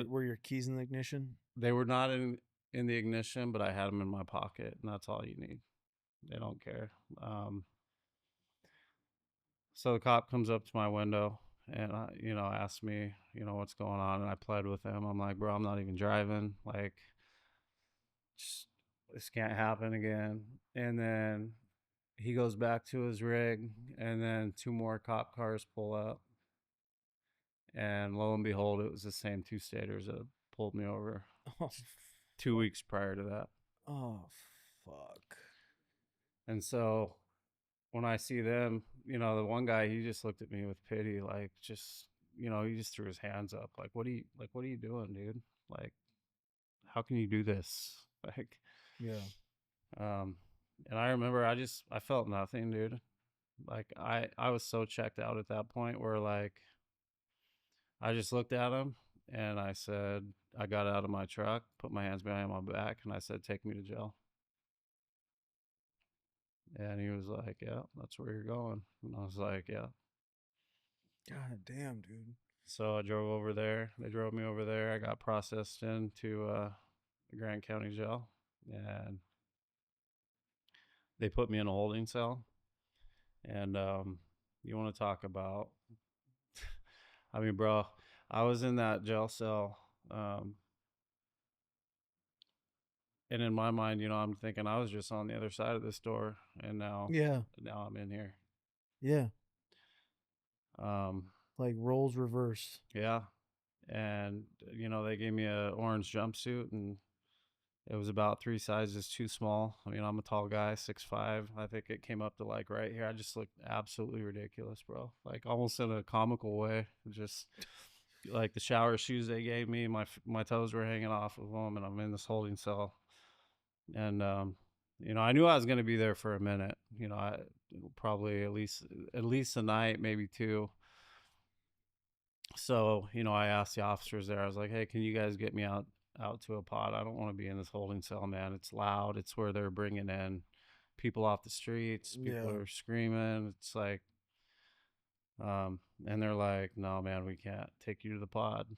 were your keys in the ignition? they were not in the ignition, but I had them in my pocket, and that's all you need. They don't care. So the cop comes up to my window and asked me, what's going on, and I pled with him. I'm like, bro, I'm not even driving. Like, just, this can't happen again. And then he goes back to his rig, and then two more cop cars pull up, and lo and behold, it was the same two staters that pulled me over Oh, 2 weeks prior to that. oh, fuck. And so when I see them, the one guy, he just looked at me with pity, like just, he just threw his hands up, like, what are you doing, dude? Like, how can you do this? Like, Yeah. um, and I remember I felt nothing, dude. Like I was so checked out at that point where like I just looked at him and I said, I got out of my truck, put my hands behind my back, and I said, take me to jail. And he was like, yeah, that's where you're going. And I was like, yeah. God damn, dude. So I drove over there. They drove me over there. I got processed into the Grant County Jail, and they put me in a holding cell. And you want to talk about? I mean, bro, I was in that jail cell, and in my mind, I'm thinking I was just on the other side of this door, and Yeah. now I'm in here. Yeah. Um, Like roles reversed. yeah, and they gave me a orange jumpsuit, and it was about three sizes too small. I mean, I'm a tall guy, 6'5". I think it came up to like right here. I just looked absolutely ridiculous, bro. Like almost in a comical way. Just like the shower shoes they gave me, my toes were hanging off of them, and I'm in this holding cell. And I knew I was going to be there for a minute. I probably at least a night, maybe two. So I asked the officers there. I was like, "Hey, can you guys get me out to a pod? I don't want to be in this holding cell, man. It's loud. It's where they're bringing in people off the streets. People Yeah. are screaming. It's like, and they're like, no, man, we can't take you to the pod."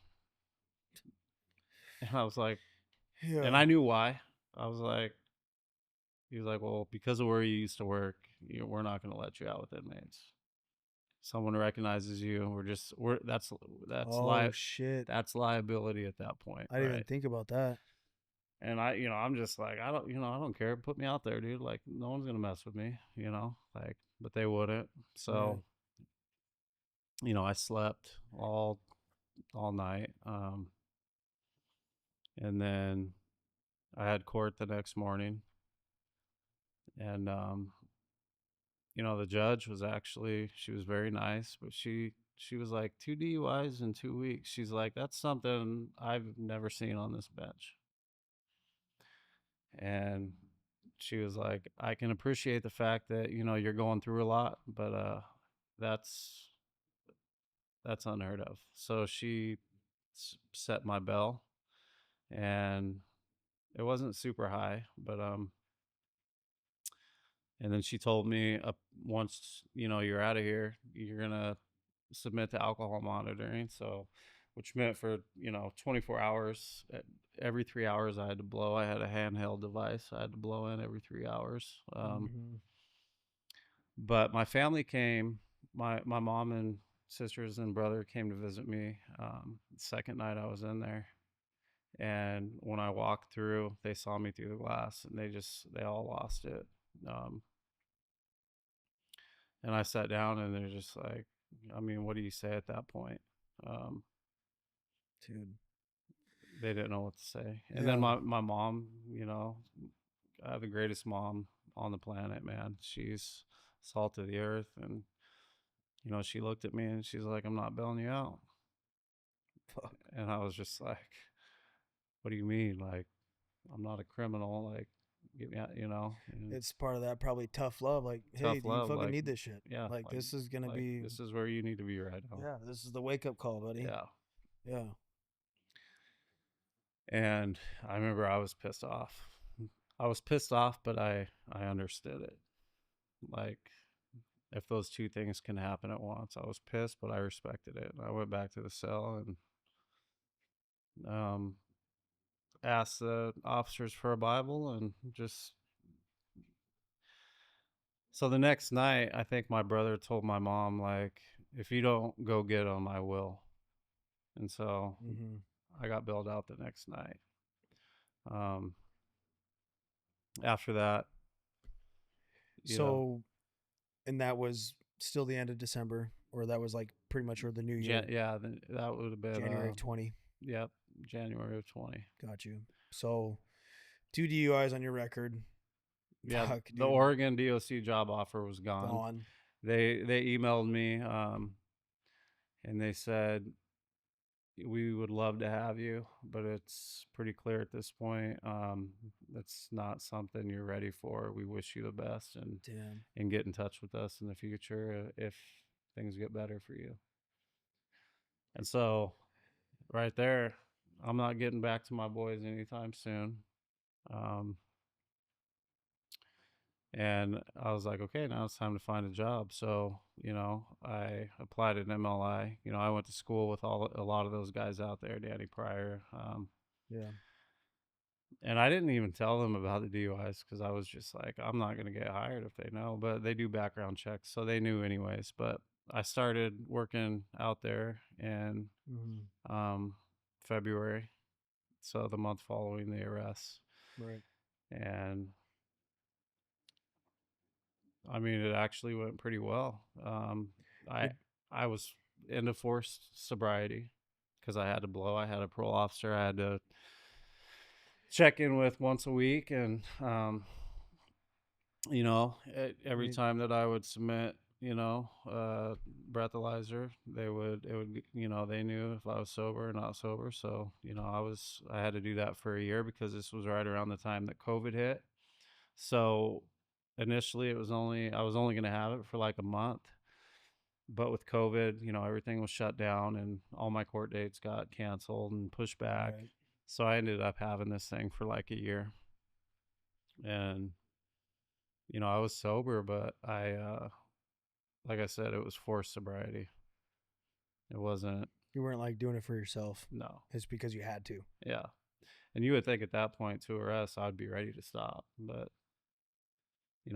And I was like, and Yeah. I knew why. I was like, he was like, well, because of where you used to work, we're not going to let you out with inmates. Someone recognizes you. We're Oh shit. that's liability at that point, I didn't even right? think about that. And I'm just like, I don't care. Put me out there, dude. Like, no one's gonna mess with me, like, but they wouldn't. Right. So, I slept all night. And then I had court the next morning, and the judge was actually, she was very nice, but she was like, 2 DUIs in 2 weeks. She's like, that's something I've never seen on this bench. And she was like, I can appreciate the fact that, you're going through a lot, but that's that's unheard of. So she set my bell, and it wasn't super high, but and then she told me, once you're out of here, you're gonna submit to alcohol monitoring. So, which meant for 24 hours, every 3 hours I had to blow. I had a handheld device I had to blow in every 3 hours. Mm-hmm. But my family came. My mom and sisters and brother came to visit me. The second night I was in there, and when I walked through, they saw me through the glass, and they all lost it. Um, and I sat down, and they're just like, I mean, what do you say at that point? Um, Dude. they didn't know what to say. And then Yeah. my mom, I have the greatest mom on the planet, man. She's salt of the earth, and she looked at me and she's like, I'm not bailing you out. Fuck. And I was just like, what do you mean? Like, I'm not a criminal. Like, get me out, and It's part of that probably tough love. Like, hey, tough do you love. fucking Like, need this shit? yeah, Like, this is gonna like be. this is where you need to be right now. Yeah, this is the wake up call, buddy. Yeah. Yeah. And I remember I was pissed off. I was pissed off, but I understood it. Like, if those two things can happen at once, I was pissed, but I respected it. And I went back to the cell and um, asked the officers for a Bible, and just. So the next night, I think my brother told my mom, like, if you don't go get them, I will. And so Mm-hmm. I got bailed out the next night. Um, After that, So, and that was still the end of December, or that was like pretty much or the new year, that would have been January of 20. Yep, January of 20. Got you. So, 2 DUIs on your record. Yeah, Fuck, the dude. Oregon DOC job offer was gone. Gone. They emailed me, and they said, we would love to have you, but it's pretty clear at this point that's not something you're ready for. We wish you the best, Damn. and get in touch with us in the future if things get better for you. And so right there, I'm not getting back to my boys anytime soon. And I was like, okay, now it's time to find a job. So, I applied at MLI. I went to school with a lot of those guys out there, Danny Pryor. Yeah. And I didn't even tell them about the DUIs because I was just like, I'm not going to get hired if they know. But they do background checks, so they knew anyways. But I started working out there in February, so the month following the arrest. Right. And I mean, it actually went pretty well. I was into forced sobriety because I had to blow. I had a parole officer I had to check in with once a week, and every time that I would submit, breathalyzer, it would they knew if I was sober or not sober. So I had to do that for a year because this was right around the time that COVID hit. So initially I was only going to have it for like a month, but with COVID, everything was shut down and all my court dates got canceled and pushed back. Right. So I ended up having this thing for like a year. And I was sober, but like I said, it was forced sobriety. It wasn't. You weren't like doing it for yourself. No. It's because you had to. Yeah. And you would think at that point to arrest, I'd be ready to stop, but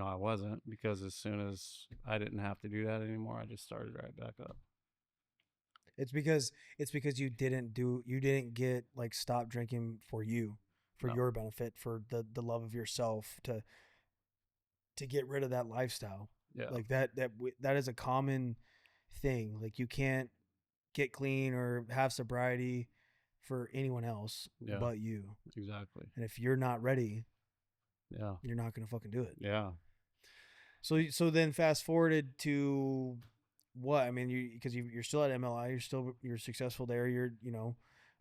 I wasn't, because as soon as I didn't have to do that anymore, I just started right back up. It's because you didn't get like stop drinking for you, for No. your benefit, for the love of yourself, to get rid of that lifestyle. Yeah. Like that is a common thing. Like you can't get clean or have sobriety for anyone else but you. Exactly. And if you're not ready, yeah, you're not going to fucking do it. Yeah. So then fast forwarded to what? I mean, because you're still at MLI, you're successful there. You're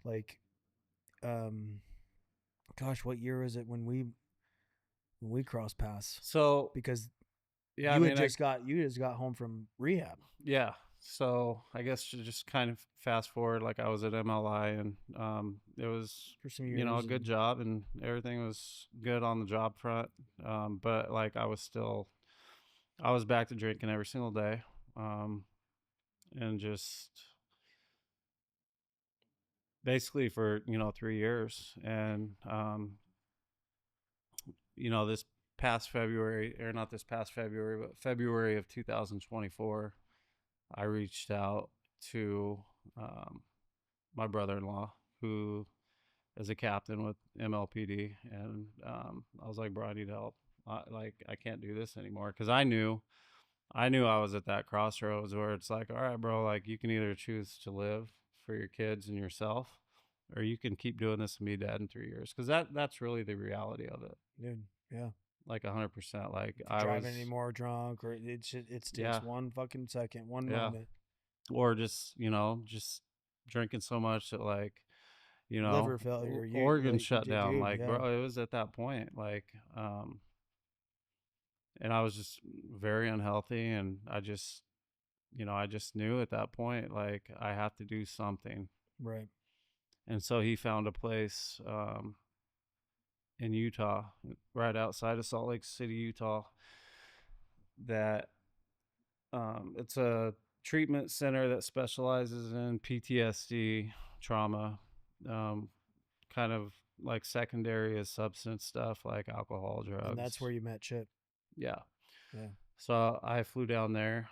like um, gosh, what year is it when we crossed paths? So Because yeah, I mean, you just got home from rehab yeah. So I guess to just kind of fast forward, like I was at MLI, and it was for some a years, good and job, and everything was good on the job front. But like I was back to drinking every single day, um, and just basically for 3 years, and this past February, or not this past February, but February of 2024, I reached out to um, my brother-in-law, who is a captain with MLPD, and I was like, "Bro, I need help. I can't do this anymore," because I knew I was at that crossroads where it's like, "All right, bro, like you can either choose to live for your kids and yourself, or you can keep doing this and be dead in 3 years," because that's really the reality of it. dude, yeah. Like 100%. Like If you're I driving was, anymore drunk, or it yeah, takes one fucking second, one yeah, moment, or just just drinking so much that like liver failure. organ shut down. Dude, Like, yeah, bro, it was at that point. Like, and I was just very unhealthy, and I just knew at that point, like, I have to do something. right. And so he found a place in Utah, right outside of Salt Lake City, Utah, that it's a treatment center that specializes in PTSD, trauma, um, kind of like secondary as substance stuff like alcohol, And that's drugs. where you met Chip. Yeah. Yeah. So I flew down there,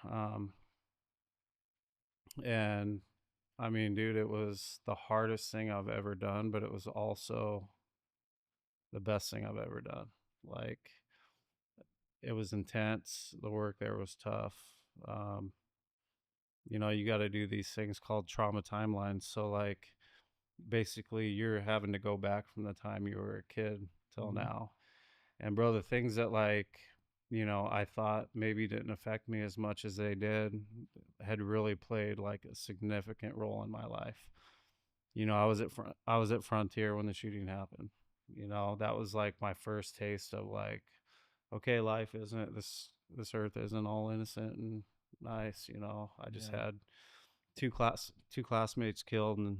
and I mean, dude, it was the hardest thing I've ever done, but it was also the best thing I've ever done. Like, it was intense. The work there was tough. Um, you got to do these things called trauma timelines. So, like, basically, you're having to go back from the time you were a kid till Mm-hmm. now. And, bro, the things that, like, I thought maybe didn't affect me as much as they did had really played like a significant role in my life. I was at Frontier when the shooting happened. That was like my first taste of like, okay, life isn't this earth isn't all innocent and nice. I just Yeah. had two classmates killed, and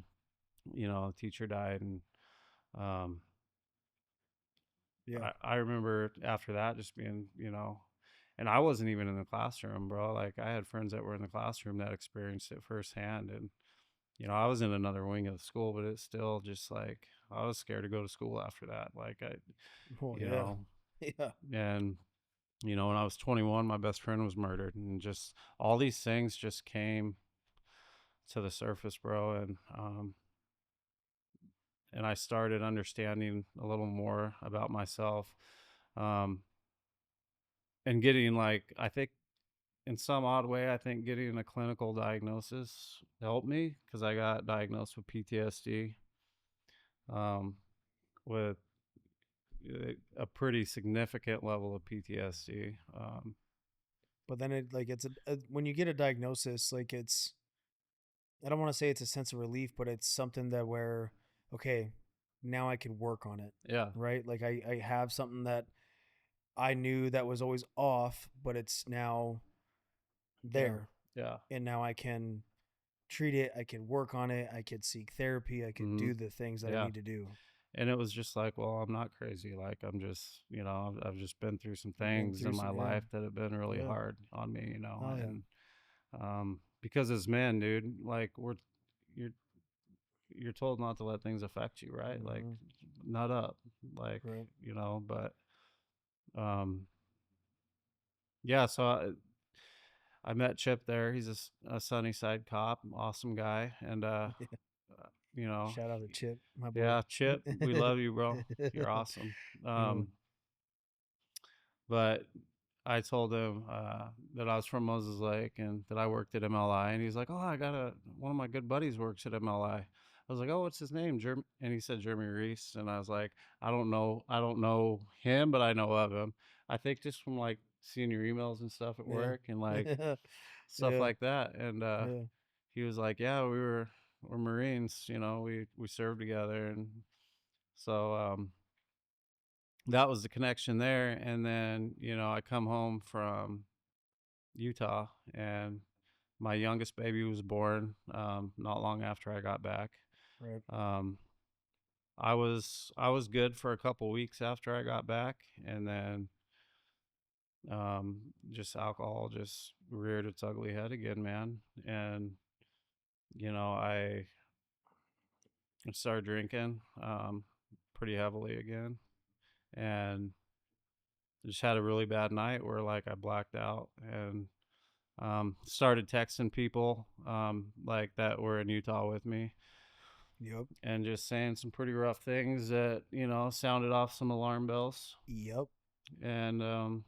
a teacher died, and um, Yeah. I remember after that just being, and I wasn't even in the classroom, bro. Like I had friends that were in the classroom that experienced it firsthand, and I was in another wing of the school, but it's still just like I was scared to go to school after that. Like Oh you yeah. know, Yeah. and when I was 21, my best friend was murdered, and just all these things just came to the surface, bro, and I started understanding a little more about myself, um, and getting like I think in some odd way, I think getting a clinical diagnosis helped me because I got diagnosed with PTSD, um, with a pretty significant level of PTSD. But then when you get a diagnosis, like I don't want to say it's a sense of relief, but it's something that where okay, now I can work on it, Yeah, right? Like I have something that I knew that was always off, but it's now yeah, there, yeah. and now I can treat it. I can work on it. I could seek therapy. I could Hmm. do the things that I Yeah. need to do. And it was just like, well, I'm not crazy. Like I'm just, I've just been through some You've been things through in some, my yeah, life that have been really yeah, hard on me, oh yeah, and because as men, dude, like you're you're told not to let things affect you, right? Like mm-hmm. nut up, like Right. but um, yeah. So I met Chip there. He's a Sunnyside cop, awesome guy, and uh, you know, Shout out to Chip, my boy. yeah, Chip, we love you, bro. You're awesome. I know. But I told him that I was from Moses Lake and that I worked at MLI, and he's like, "Oh, I got one of my good buddies works at MLI." I was like, "Oh, what's his name?" And he said Jeremy Reese, and I was like, I don't know him, but I know of him. I think just from like seeing your emails and stuff at Yeah. work and like stuff Yeah. like that. And Yeah. he was like, yeah, we're Marines, you know, we served together. And so that was the connection there. And then, you know, I come home from Utah, and my youngest baby was born not long after I got back. Right. Um, I was good for a couple weeks after I got back, and then just alcohol just reared its ugly head again, man. And you know, I started drinking pretty heavily again, and just had a really bad night where like I blacked out and started texting people like that were in Utah with me, Yep. and just saying some pretty rough things that, you know, sounded off some alarm bells. Yep. And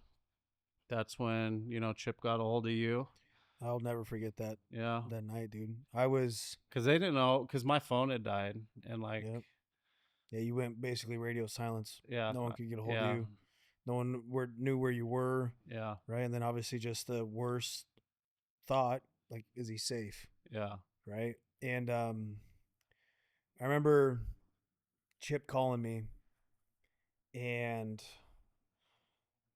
that's when, you know, Chip got a hold of you. I'll never forget that Yeah. that night, dude. I was. Because they didn't know, because my phone had died. And like, Yep. Yeah, you went basically radio silence. yeah, No one could get a hold of yeah, you. No one knew where you were, yeah, right? And then obviously just the worst thought, like, is he safe, yeah. right? And I remember Chip calling me, and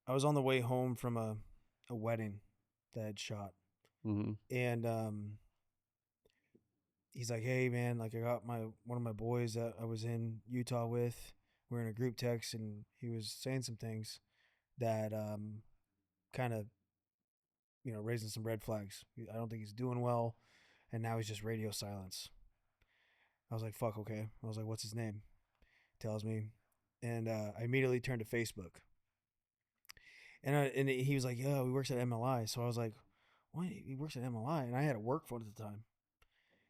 I was on the way home from a wedding that I'd shot, Mm-hmm. and he's like, "Hey, man, like I got one of my boys that I was in Utah with. We're in a group text, and he was saying some things that kind of raising some red flags. I don't think he's doing well, and now he's just radio silence." I was like, "Fuck, okay." I was like, "What's his name?" Tells me, and I immediately turned to Facebook, and he was like, "Yeah, he works at MLI." So I was like, "What? He works at MLI?" And I had a work phone at the time,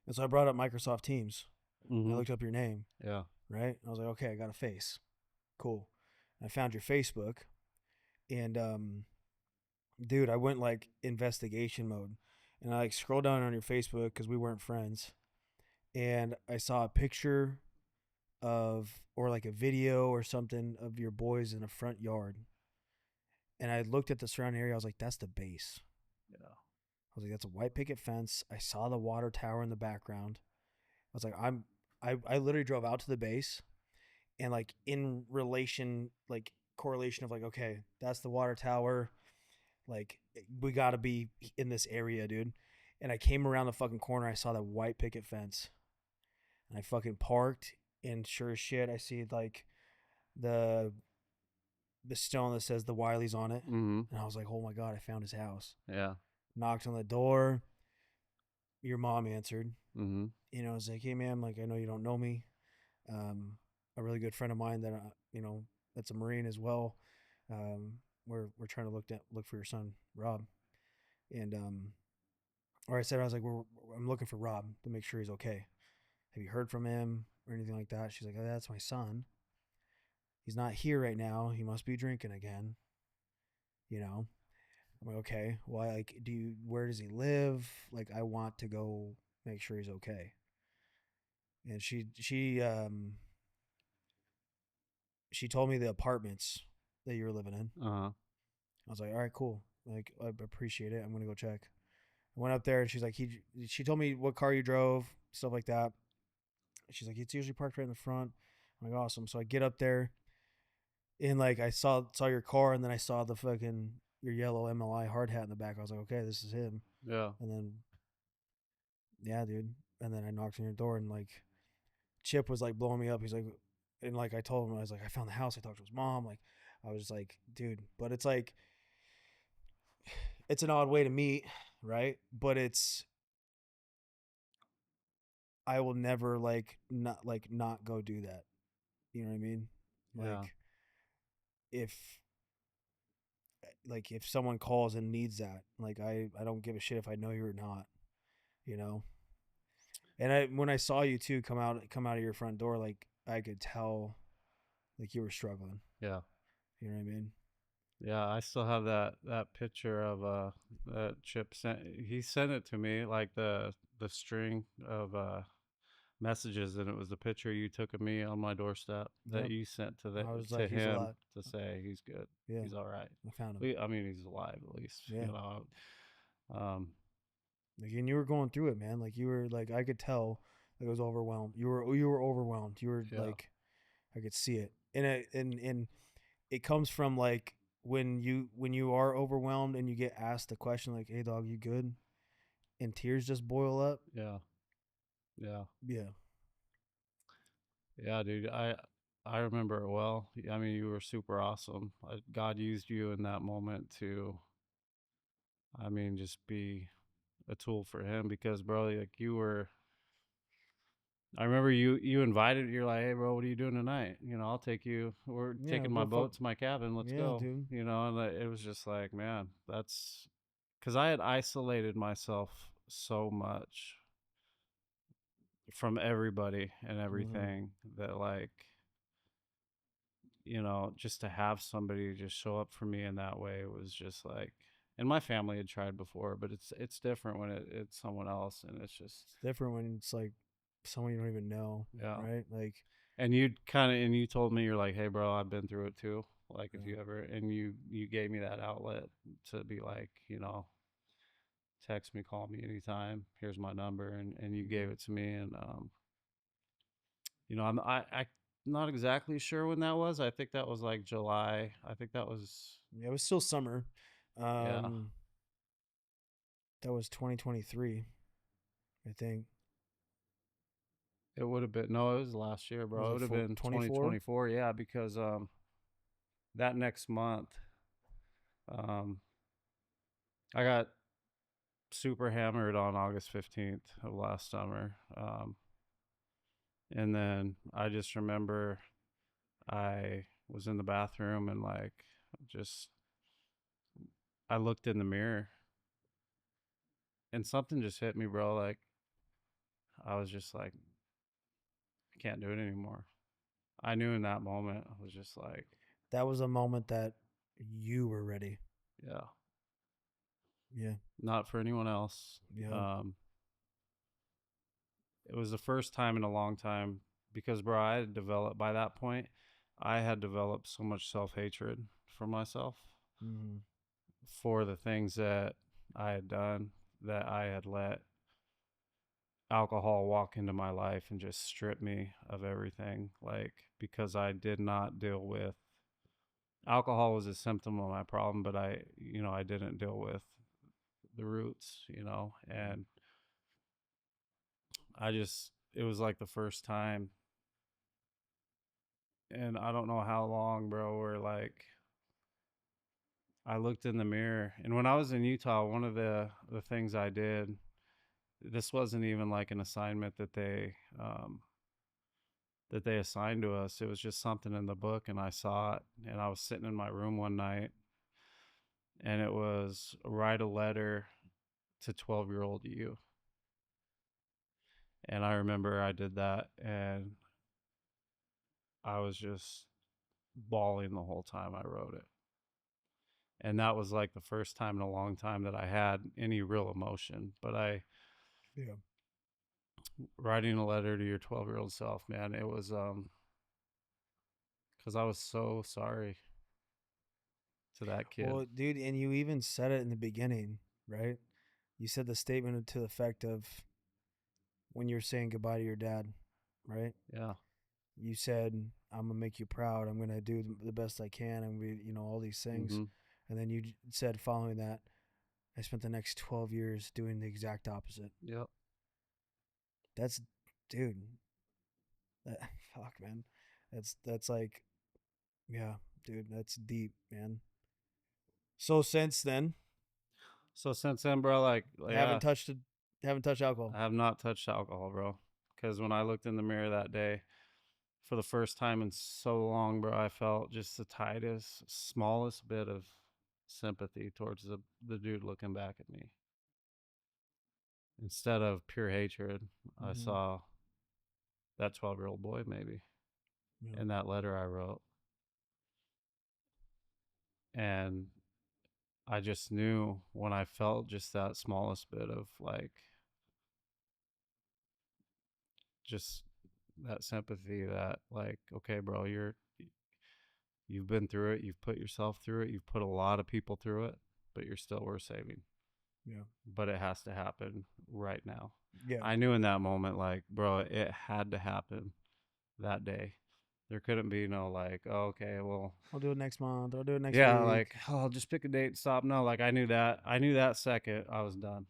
and so I brought up Microsoft Teams, and I Mm-hmm. looked up your name, Yeah. right? And I was like, "Okay, I got a face, cool." And I found your Facebook, and dude, I went like investigation mode, and I like scrolled down on your Facebook because we weren't friends, and I saw a picture of or like a video or something of your boys in a front yard, and I looked at the surrounding area. I was like, "That's the base." Yeah. I was like, "That's a white picket fence." I saw the water tower in the background. I was like, I literally drove out to the base, and like in relation, like correlation of like, okay, that's the water tower. Like we got to be in this area, dude. And I came around the fucking corner. I saw that white picket fence, and I fucking parked. And sure as shit, I see like the the stone that says the Wileys on it. Mm-hmm. And I was like, oh my god, I found his house. Yeah. Knocked on the door. Your mom answered. Mm-hmm. I was like, hey man, like I know you don't know me. A really good friend of mine that that's a Marine as well. We're trying to look for your son, Rob. And or I said, I was like, I'm looking for Rob to make sure he's okay. Have you heard from him or anything like that? She's like, oh, that's my son. He's not here right now. He must be drinking again. I'm like, okay. Why? Like, where does he live? Like, I want to go make sure he's okay. And she told me the apartments that you were living in. Uh-huh. I was like, all right, cool. Like, I appreciate it. I'm gonna go check. I went up there, and she's like, she told me what car you drove, stuff like that. She's like, it's usually parked right in the front. I'm like, awesome. So I get up there, and like I saw your car, and then I saw the fucking your yellow MLI hard hat in the back. I was like, okay, this is him. Yeah. And then yeah, dude. And then I knocked on your door, and like Chip was like blowing me up. He's like, and like I told him, I was like, I found the house. I talked to his mom. Like I was like, dude, but it's like it's an odd way to meet, right? But I will never not go do that. You know what I mean? Yeah. If if someone calls and needs that, like I don't give a shit if I know you or not, you know. And when I saw you too come out of your front door, like I could tell like you were struggling. Yeah. You know what I mean? Yeah, I still have that picture of that Chip sent. He sent it to me, like the string of messages, and it was a picture you took of me on my doorstep that Yep. you sent I was to like, he's him alive. to say he's good, Yeah, he's all right. I found him. I mean, he's alive at least, Yeah. you know. Um, Like, and you were going through it, man. Like, you were like, I could tell, like, it was overwhelmed. You were overwhelmed. You were yeah, like, I could see it, and it comes from like when you are overwhelmed and you get asked the question like, "Hey, dog, you good?" and tears just boil up. yeah, yeah, Yeah. yeah, dude. I remember it well. I mean, you were super awesome. God used you in that moment to, I mean, just be a tool for Him because, bro, like you were. I remember you invited. You're like, hey, bro, what are you doing tonight? You know, I'll take you. We're Yeah. taking my Go fuck. boat to my cabin. Let's Yeah, go. dude. You know, and it was just like, man, that's because I had isolated myself so much from everybody and Mm-hmm. everything that, like, you know, just to have somebody just show up for me in that way was just like, and my family had tried before, but it's different when it's someone else, and it's just, It's different when it's like someone you don't even know, yeah. right? Like, And you told me, you're like, hey, bro, I've been through it too. Like, if you ever, and you gave me that outlet to be like, you know, text me, call me anytime. Here's my number, and you gave mm-hmm. it to me, and you know, I not exactly sure when that was. I think that was like July. I think that was, Yeah, it was still summer. yeah. Um, that was 2023, I think. It would have been, no, it was last year, bro. Was It it would have been 24? 2024, yeah, because that next month, um, I got super hammered on August 15th of last summer. And then I just remember I was in the bathroom and like just I looked in the mirror and something just hit me, bro. Like I was just like, I can't do it anymore. I knew in that moment, I was just like, That was a moment that you were ready. yeah, Yeah. not for anyone else. Yeah. Um, it was the first time in a long time because, bro, I had developed, by that point, I had developed so much self hatred for myself, Mm-hmm. for the things that I had done, that I had let alcohol walk into my life and just strip me of everything. Like, because I did not deal with alcohol was a symptom of my problem, but I didn't deal with the roots, and it was like the first time. And I don't know how long, bro, where like I looked in the mirror. And when I was in Utah, one of the things I did, this wasn't even like an assignment that they assigned to us. It was just something in the book, and I saw it. And I was sitting in my room one night, and it was write a letter to 12-year-old you. And I remember I did that, and I was just bawling the whole time I wrote it. And that was like the first time in a long time that I had any real emotion. But Yeah. writing a letter to your 12-year-old self, man, it was because I was so sorry to that kid. Well, dude, and you even said it in the beginning, right? You said the statement to the effect of when you're saying goodbye to your dad, right? Yeah. You said, "I'm gonna make you proud. I'm gonna do the best I can. I'm gonna, all these things." Mm-hmm. And then you said, following that, I spent the next 12 years doing the exact opposite. Yep. That's, dude. That, fuck, man. That's like, yeah, dude. That's deep, man. So since then, So since then, bro, like, haven't yeah, touched it. Haven't touched alcohol. I have not touched alcohol, bro. Because when I looked in the mirror that day, for the first time in so long, bro, I felt just the tightest, smallest bit of sympathy towards the dude looking back at me. Instead of pure hatred, I Mm-hmm. saw that 12-year-old boy, maybe, Yeah. in that letter I wrote. And I just knew when I felt just that smallest bit of like just that sympathy that like, okay, bro, you've been through it, you've put yourself through it, you've put a lot of people through it, but you're still worth saving. Yeah. But it has to happen right now. Yeah. I knew in that moment, like, bro, it had to happen that day. There couldn't be no like, oh, okay, well, I'll do it next month. I'll do it next yeah, week. like, oh, I'll just pick a date and stop. No, like I knew that. I knew that second I was done.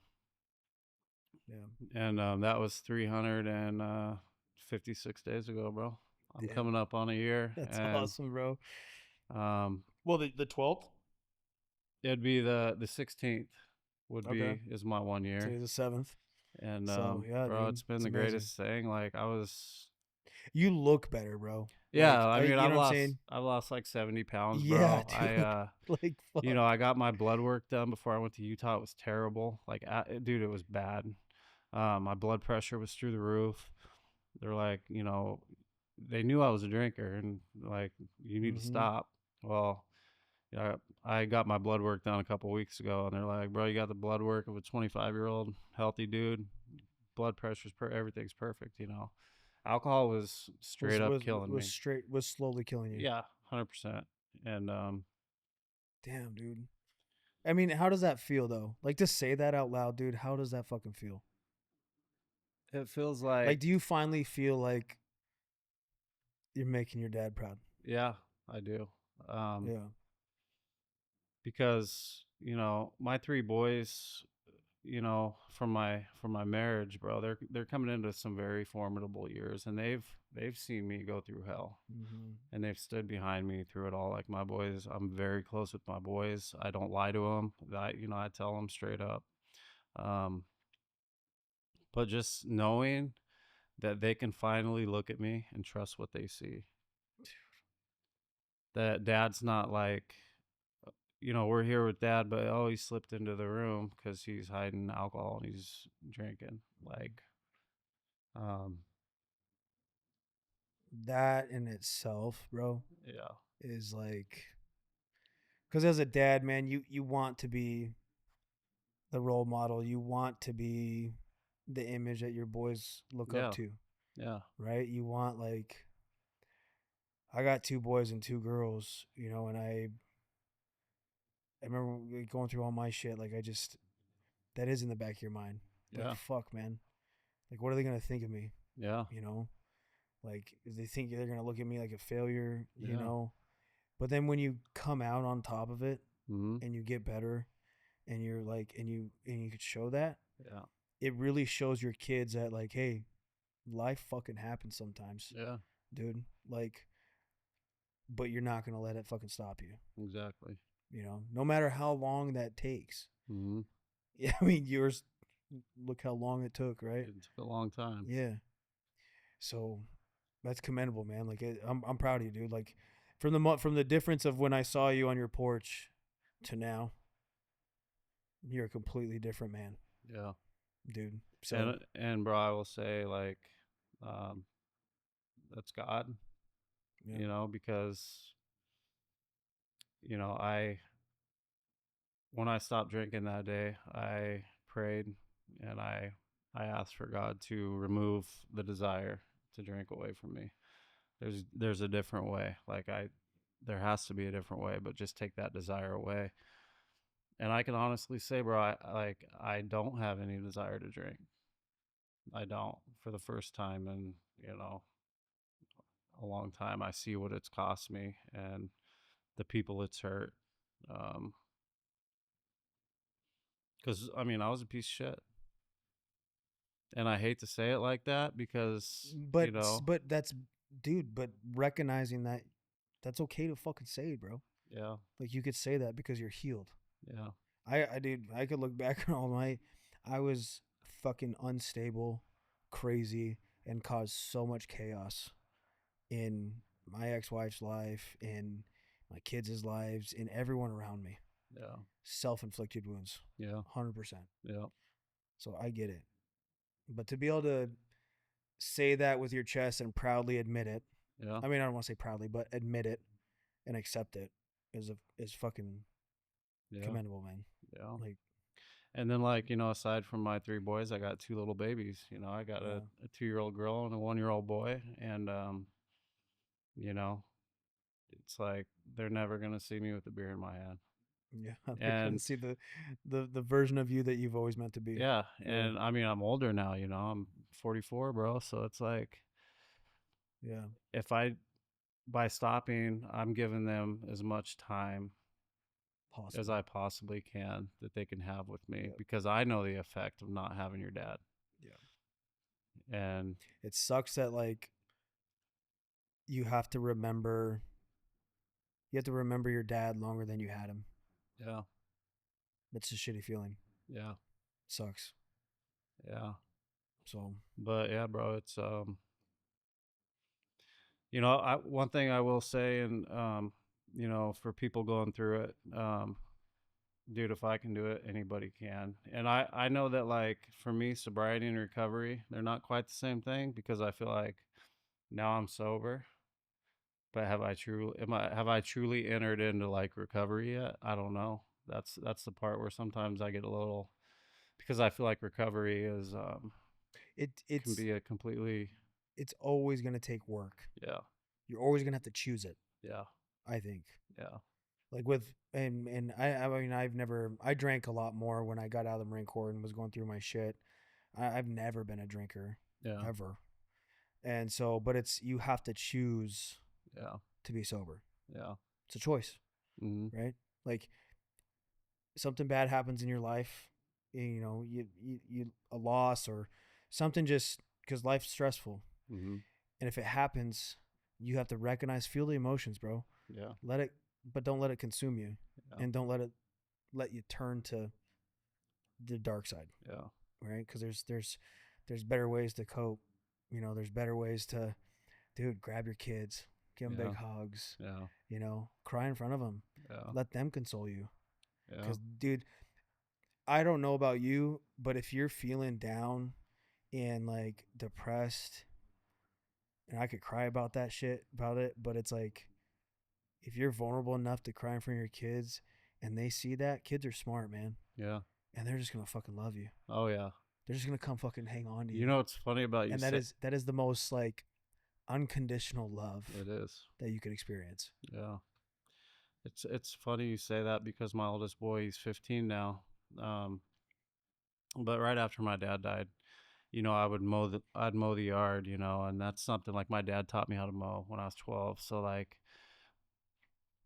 Yeah. And that was 356 days ago, bro. I'm Damn. coming up on a year, That's and awesome, bro. um, Well, the 12th. it'd be the 16th would Okay. be is my 1 year. Today's the 7th. And So yeah, bro, dude, it's been it's the amazing. greatest thing. Like I was, You look better, bro. yeah. Like I mean, you know what I'm saying? I've lost like 70 pounds, Yeah, bro. dude. Like You fuck. know, I got my blood work done before I went to Utah. It was terrible. Like, dude, it was bad. My blood pressure was through the roof. They're like, you know, they knew I was a drinker and like, you need to Mm-hmm. stop. Well, yeah, I got my blood work done a couple weeks ago, and they're like, bro, you got the blood work of a 25-year-old healthy dude. Blood pressure's everything's perfect. You know, alcohol was Was straight up was killing was me. straight was slowly killing you. Yeah, 100%. And Damn, dude. I mean, how does that feel though? Like to say that out loud, dude. How does that fucking feel? it feels like, Like, do you finally feel like you're making your dad proud? yeah, I do. Um, Yeah. because you know my three boys, you know, from my marriage, bro, they're coming into some very formidable years, and they've seen me go through hell, Mm-hmm. and they've stood behind me through it all. Like my boys, I'm very close with my boys. I don't lie to them. I tell them straight up. Um, but just knowing that they can finally look at me and trust what they see. That dad's not like, you know, we're here with dad, but oh, he slipped into the room because he's hiding alcohol and he's drinking. Like, um, That in itself, bro, yeah, is like, because as a dad, man, you want to be the role model. You want to be the image that your boys look up yeah, to, yeah, right? You want like, I got two boys and two girls, you know, and I remember going through all my shit. Like I just that is in the back of your mind. Like yeah, fuck, man. Like what are they gonna think of me? yeah, You know, like they think they're gonna look at me like a failure. You yeah. know, but then when you come out on top of it Mm-hmm. and you get better and you're like and you could show that, Yeah, it really shows your kids that like, hey, life fucking happens sometimes, yeah, dude. Like, but you're not gonna let it fucking stop you. exactly. You know, no matter how long that takes. Mm-hmm. Yeah, I mean yours. Look how long it took, right? It took a long time. Yeah. So that's commendable, man. Like I'm proud of you, dude. Like from the difference of when I saw you on your porch to now, you're a completely different man, Yeah, dude. So and bro, I will say like, um, that's God. yeah. You know, because you know when I stopped drinking that day, I prayed and I asked for God to remove the desire to drink away from me. There's a different way. Like there has to be a different way, but just take that desire away. And I can honestly say, bro, I don't have any desire to drink. I don't for the first time in, you know, a long time. I see what it's cost me and the people it's hurt. Um, because I mean, I was a piece of shit. And I hate to say it like that because, you know, But that's dude, but recognizing that that's okay to fucking say, bro. yeah, Like you could say that because you're healed. yeah, I dude, I could look back on all my I was fucking unstable, crazy, and caused so much chaos in my ex-wife's life, in my kids' lives, in everyone around me. yeah, Self-inflicted wounds, yeah, 100%. yeah, So I get it. But to be able to say that with your chest and proudly admit it, yeah, I mean, I don't want to say proudly, but admit it and accept it is fucking yeah, commendable, man. yeah. Like, And then, like, you know, aside from my 3 boys, I got 2 little babies. You know, I got Yeah. a 2-year-old girl and a 1-year-old boy, and, you know, it's like they're never gonna see me with a beer in my hand. Yeah. They're gonna And see the version of you that you've always meant to be. yeah, Yeah. and I mean, I'm older now, you know, I'm 44, bro, so it's like Yeah. if I by stopping, I'm giving them as much time as Possible. I possibly can that they can have with me Yeah. because I know the effect of not having your dad. Yeah. And It sucks that like you have to remember your dad longer than you had him. yeah, It's a shitty feeling. yeah, Sucks. yeah. So But yeah, bro, it's you know, one thing I will say, and you know, for people going through it, dude, if I can do it, anybody can. And I know that, like, for me, sobriety and recovery, they're not quite the same thing because I feel like now I'm sober, but have I truly entered into like recovery yet? I don't know. That's the part where sometimes I get a little, because I feel like recovery is it can it's be a completely, it's always gonna take work. yeah, You're always gonna have to choose it. yeah, I think. yeah, Like with and I mean I drank a lot more when I got out of the Marine Corps and was going through my shit. I've never been a drinker yeah, ever, and so but it's you have to choose yeah, to be sober. yeah, It's a choice, mm-hmm, right? Like something bad happens in your life, you know, you a loss or something just because life's stressful, mm-hmm, and if it happens, you have to recognize, feel the emotions, bro. yeah, Let it, but don't let it consume you, yeah, and don't let you turn to the dark side, yeah, right? Because there's better ways to cope. You know, there's better ways to, dude, grab your kids, give them yeah, big hugs. yeah, You know, cry in front of them, yeah, let them console you. yeah, Because, dude, I don't know about you, but if you're feeling down and like depressed, and I could cry about that shit about it, but it's like if you're vulnerable enough to cry in front of your kids and they see that, kids are smart, man, yeah. and they're just gonna fucking love you. Oh yeah. They're just gonna come fucking hang on to You you, know what's funny about you and say that is the most like unconditional love it is. that you could experience. Yeah. It's funny you say that because my oldest boy, he's 15 now. Um, but right after my dad died, you know, I'd mow the yard, you know, and that's something like my dad taught me how to mow when I was 12. So like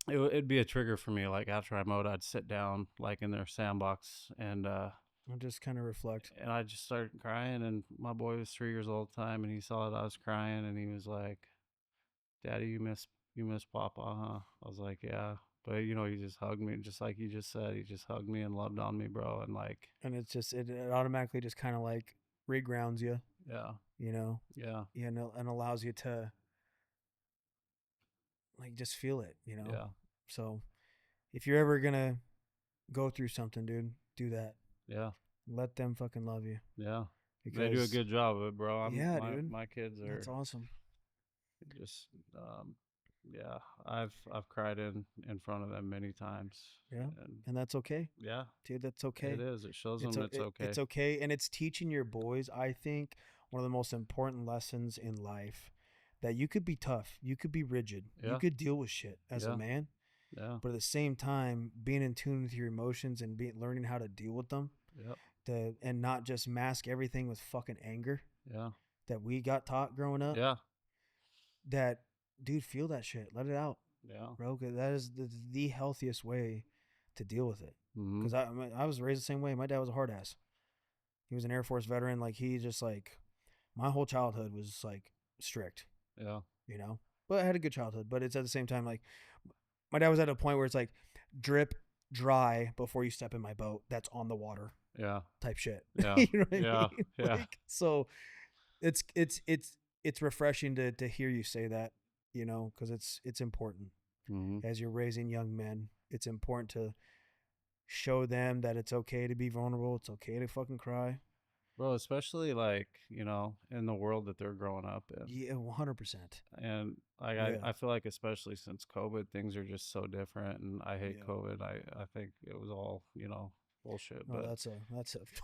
it'd be a trigger for me. Like after I mowed, I'd sit down like in their sandbox I'll just kind of reflect. and I just started crying. And my boy was 3 years old at the time, and he saw that I was crying, and he was like, "Daddy, you miss Papa, huh?" I was like, "Yeah." But you know, he just hugged me, just like you just said. He just hugged me and loved on me, bro. And like, And it's just it automatically just kind of like regrounds you, yeah, you know, yeah, and allows you to like just feel it, you know. yeah, So if you're ever gonna go through something, dude, do that. yeah, Let them fucking love you yeah. They do a because good job of it, bro. yeah, My dude, my kids that's are awesome. just, yeah. I've cried in front of them many times, Yeah, and and that's okay, yeah, dude. That's it okay. is. It shows them it's okay. It's okay, and it's teaching your boys. I think one of the most important lessons in life that you could be tough, you could be rigid, you Yeah, could deal with shit as a yeah, man, yeah, but at the same time, being in tune with your emotions and learning how to deal with them, yeah, and not just mask everything with fucking anger yeah, that we got taught growing up. yeah, That dude, feel that shit, let it out, yeah. bro. Cause that is the healthiest way to deal with it. Mm-hmm. Cause I was raised the same way. My dad was a hard ass. He was an Air Force veteran. Like he just like my whole childhood was like strict, Yeah, you know. But I had a good childhood. But it's at the same time like my dad was at a point where it's like drip dry before you step in my boat that's on the water yeah, type shit. yeah, You know what I yeah, mean? yeah. Like so it's refreshing to hear you say that, you know, because it's important Mm-hmm. as you're raising young men. It's important to show them that it's okay to be vulnerable. It's okay to fucking cry. Bro, especially like, you know, in the world that they're growing up in. Yeah, 100%. And like Yeah, I feel like especially since COVID, things are just so different, and I hate yeah, COVID. I think it was all, you know, bullshit. Oh, But that's a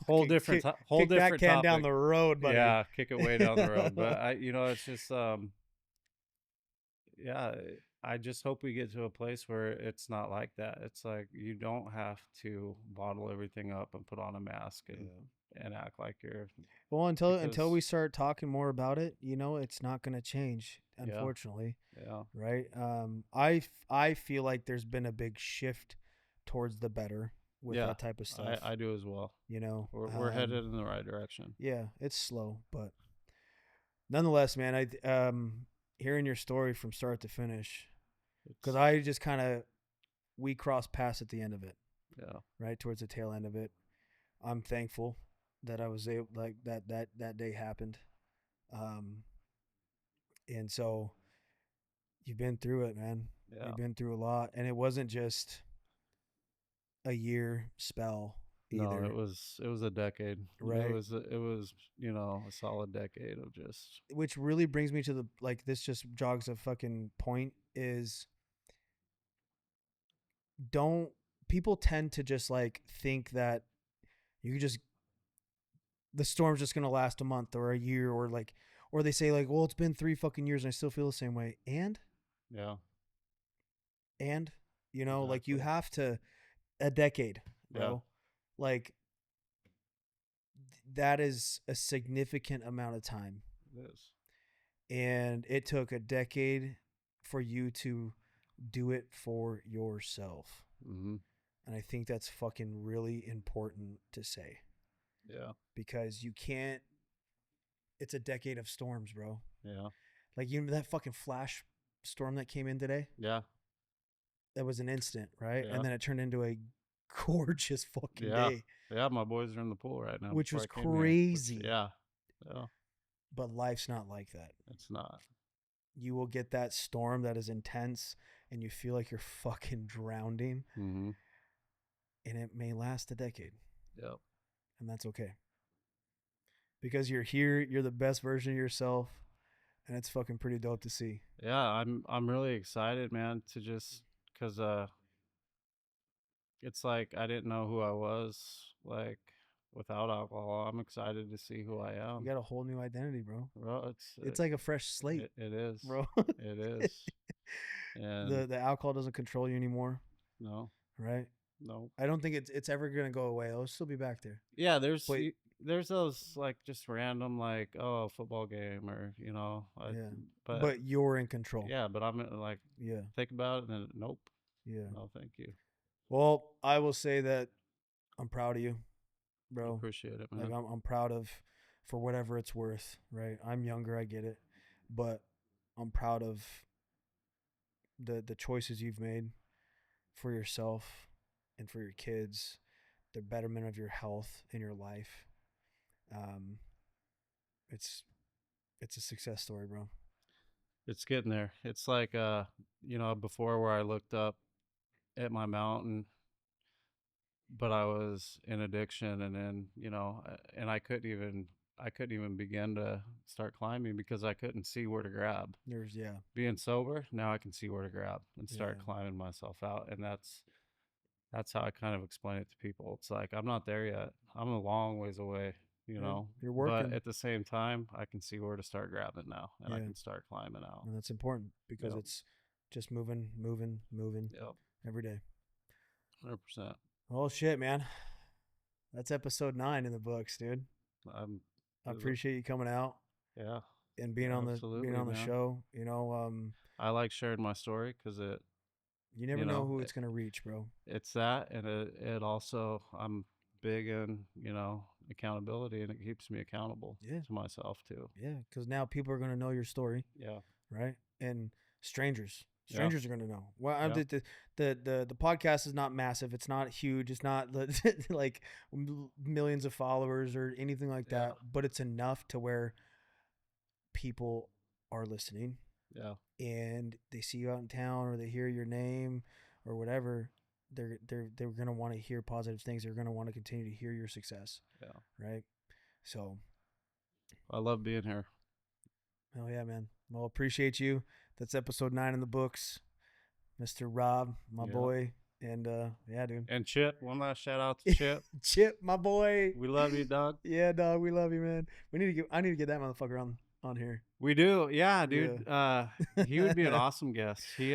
whole fucking different whole kick that different can down topic. the road, buddy. Yeah, kick it way down the road. But it's just yeah, I just hope we get to a place where it's not like that. It's like you don't have to bottle everything up and put on a mask and act like you're Well, until we because start talking more about it, it's not going to change, yeah, unfortunately. yeah, Right? I feel like there's been a big shift towards the better with yeah. that type of stuff. I do as well. You know, We're headed in the right direction. Yeah, it's slow, but nonetheless, man, hearing your story from start to finish, because I just kind of we crossed paths at the end of it. Yeah. Right towards the tail end of it. I'm thankful that I was able like that day happened. And so you've been through it, man. Yeah. You've been through a lot, and it wasn't just a year spell either. No, it was a decade. Right. It was a solid decade of just. Which really brings me to the this just jogs a fucking point is don't people tend to just think that you could just the storm's just gonna last a month or a year or they say well, it's been 3 fucking years and I still feel the same way. And Yeah. Exactly. You Exactly. have to a decade, bro. Yeah. That is a significant amount of time. It is. And it took a decade for you to do it for yourself. Mm-hmm. And I think that's fucking really important to say. Yeah. Because you can't. It's a decade of storms, bro. Yeah. That fucking flash storm that came in today? Yeah. That was an instant, right? Yeah. And then it turned into a gorgeous fucking day. Yeah, my boys are in the pool right now. Which was crazy. Yeah. But life's not like that. It's not. You will get that storm that is intense and you feel like you're fucking drowning. Mm-hmm. And it may last a decade. Yep. And that's okay. Because you're here, you're the best version of yourself, and it's fucking pretty dope to see. Yeah, I'm really excited, man, to just because it's like I didn't know who I was without alcohol. I'm excited to see who I am. You got a whole new identity, bro. Bro, it's like a fresh slate. It is, bro. It is. And the alcohol doesn't control you anymore. No. Right? No. I don't think it's ever gonna go away. It'll still be back there. Yeah, there's those just random football game or yeah. But you're in control. Yeah, but I'm think about it and nope. Yeah. No, thank you. Well, I will say that I'm proud of you, bro. I appreciate it, man. I'm proud of for whatever it's worth, right? I'm younger, I get it, but I'm proud of the choices you've made for yourself and for your kids, the betterment of your health in your life. It's a success story, bro. It's getting there. It's before where I looked up at my mountain, but I was in addiction, and then and I couldn't even begin to start climbing because I couldn't see where to grab. Being sober, now I can see where to grab and start climbing myself out, and that's how I kind of explain it to people. It's like I'm not there yet. I'm a long ways away, You're working. But at the same time, I can see where to start grabbing now, and I can start climbing out. And that's important because it's just moving every day. 100%. Oh shit, man. That's episode 9 in the books, dude. I appreciate you coming out. Yeah. And being on the show. I like sharing my story because it. You never know who it's gonna reach, bro. It's that, and it also I'm big in accountability, and it keeps me accountable to myself too. Yeah, because now people are gonna know your story. Yeah. Right, and strangers are gonna know. Well, the podcast is not massive. It's not huge. It's not like millions of followers or anything like that. But it's enough to where people are listening. Yeah. And they see you out in town or they hear your name or whatever, they're going to want to hear positive things. They're going to want to continue to hear your success. Yeah. Right? So I love being here. Oh yeah, man. Well, appreciate you. That's episode 9 in the books. Mr. Rob, my boy. And yeah, dude. And Chip, one last shout out to Chip. Chip, my boy. We love you, dog. Yeah, dog. We love you, man. I need to get that motherfucker on here. We do. Yeah, dude. Yeah. He would be an awesome guest. He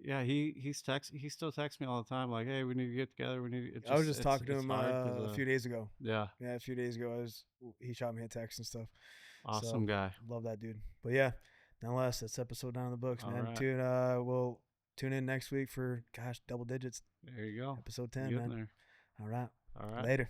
Yeah. he still texts me all the time like, "Hey, we need to get together. We need to I was just talking to him hard a few days ago. Yeah. Yeah, a few days ago. He shot me a text and stuff. Awesome guy. Love that dude. But yeah, nonetheless, that's episode down in the books, man. Right. We'll tune in next week for double digits. There you go. Episode 10, man. There. All right. All right. Later.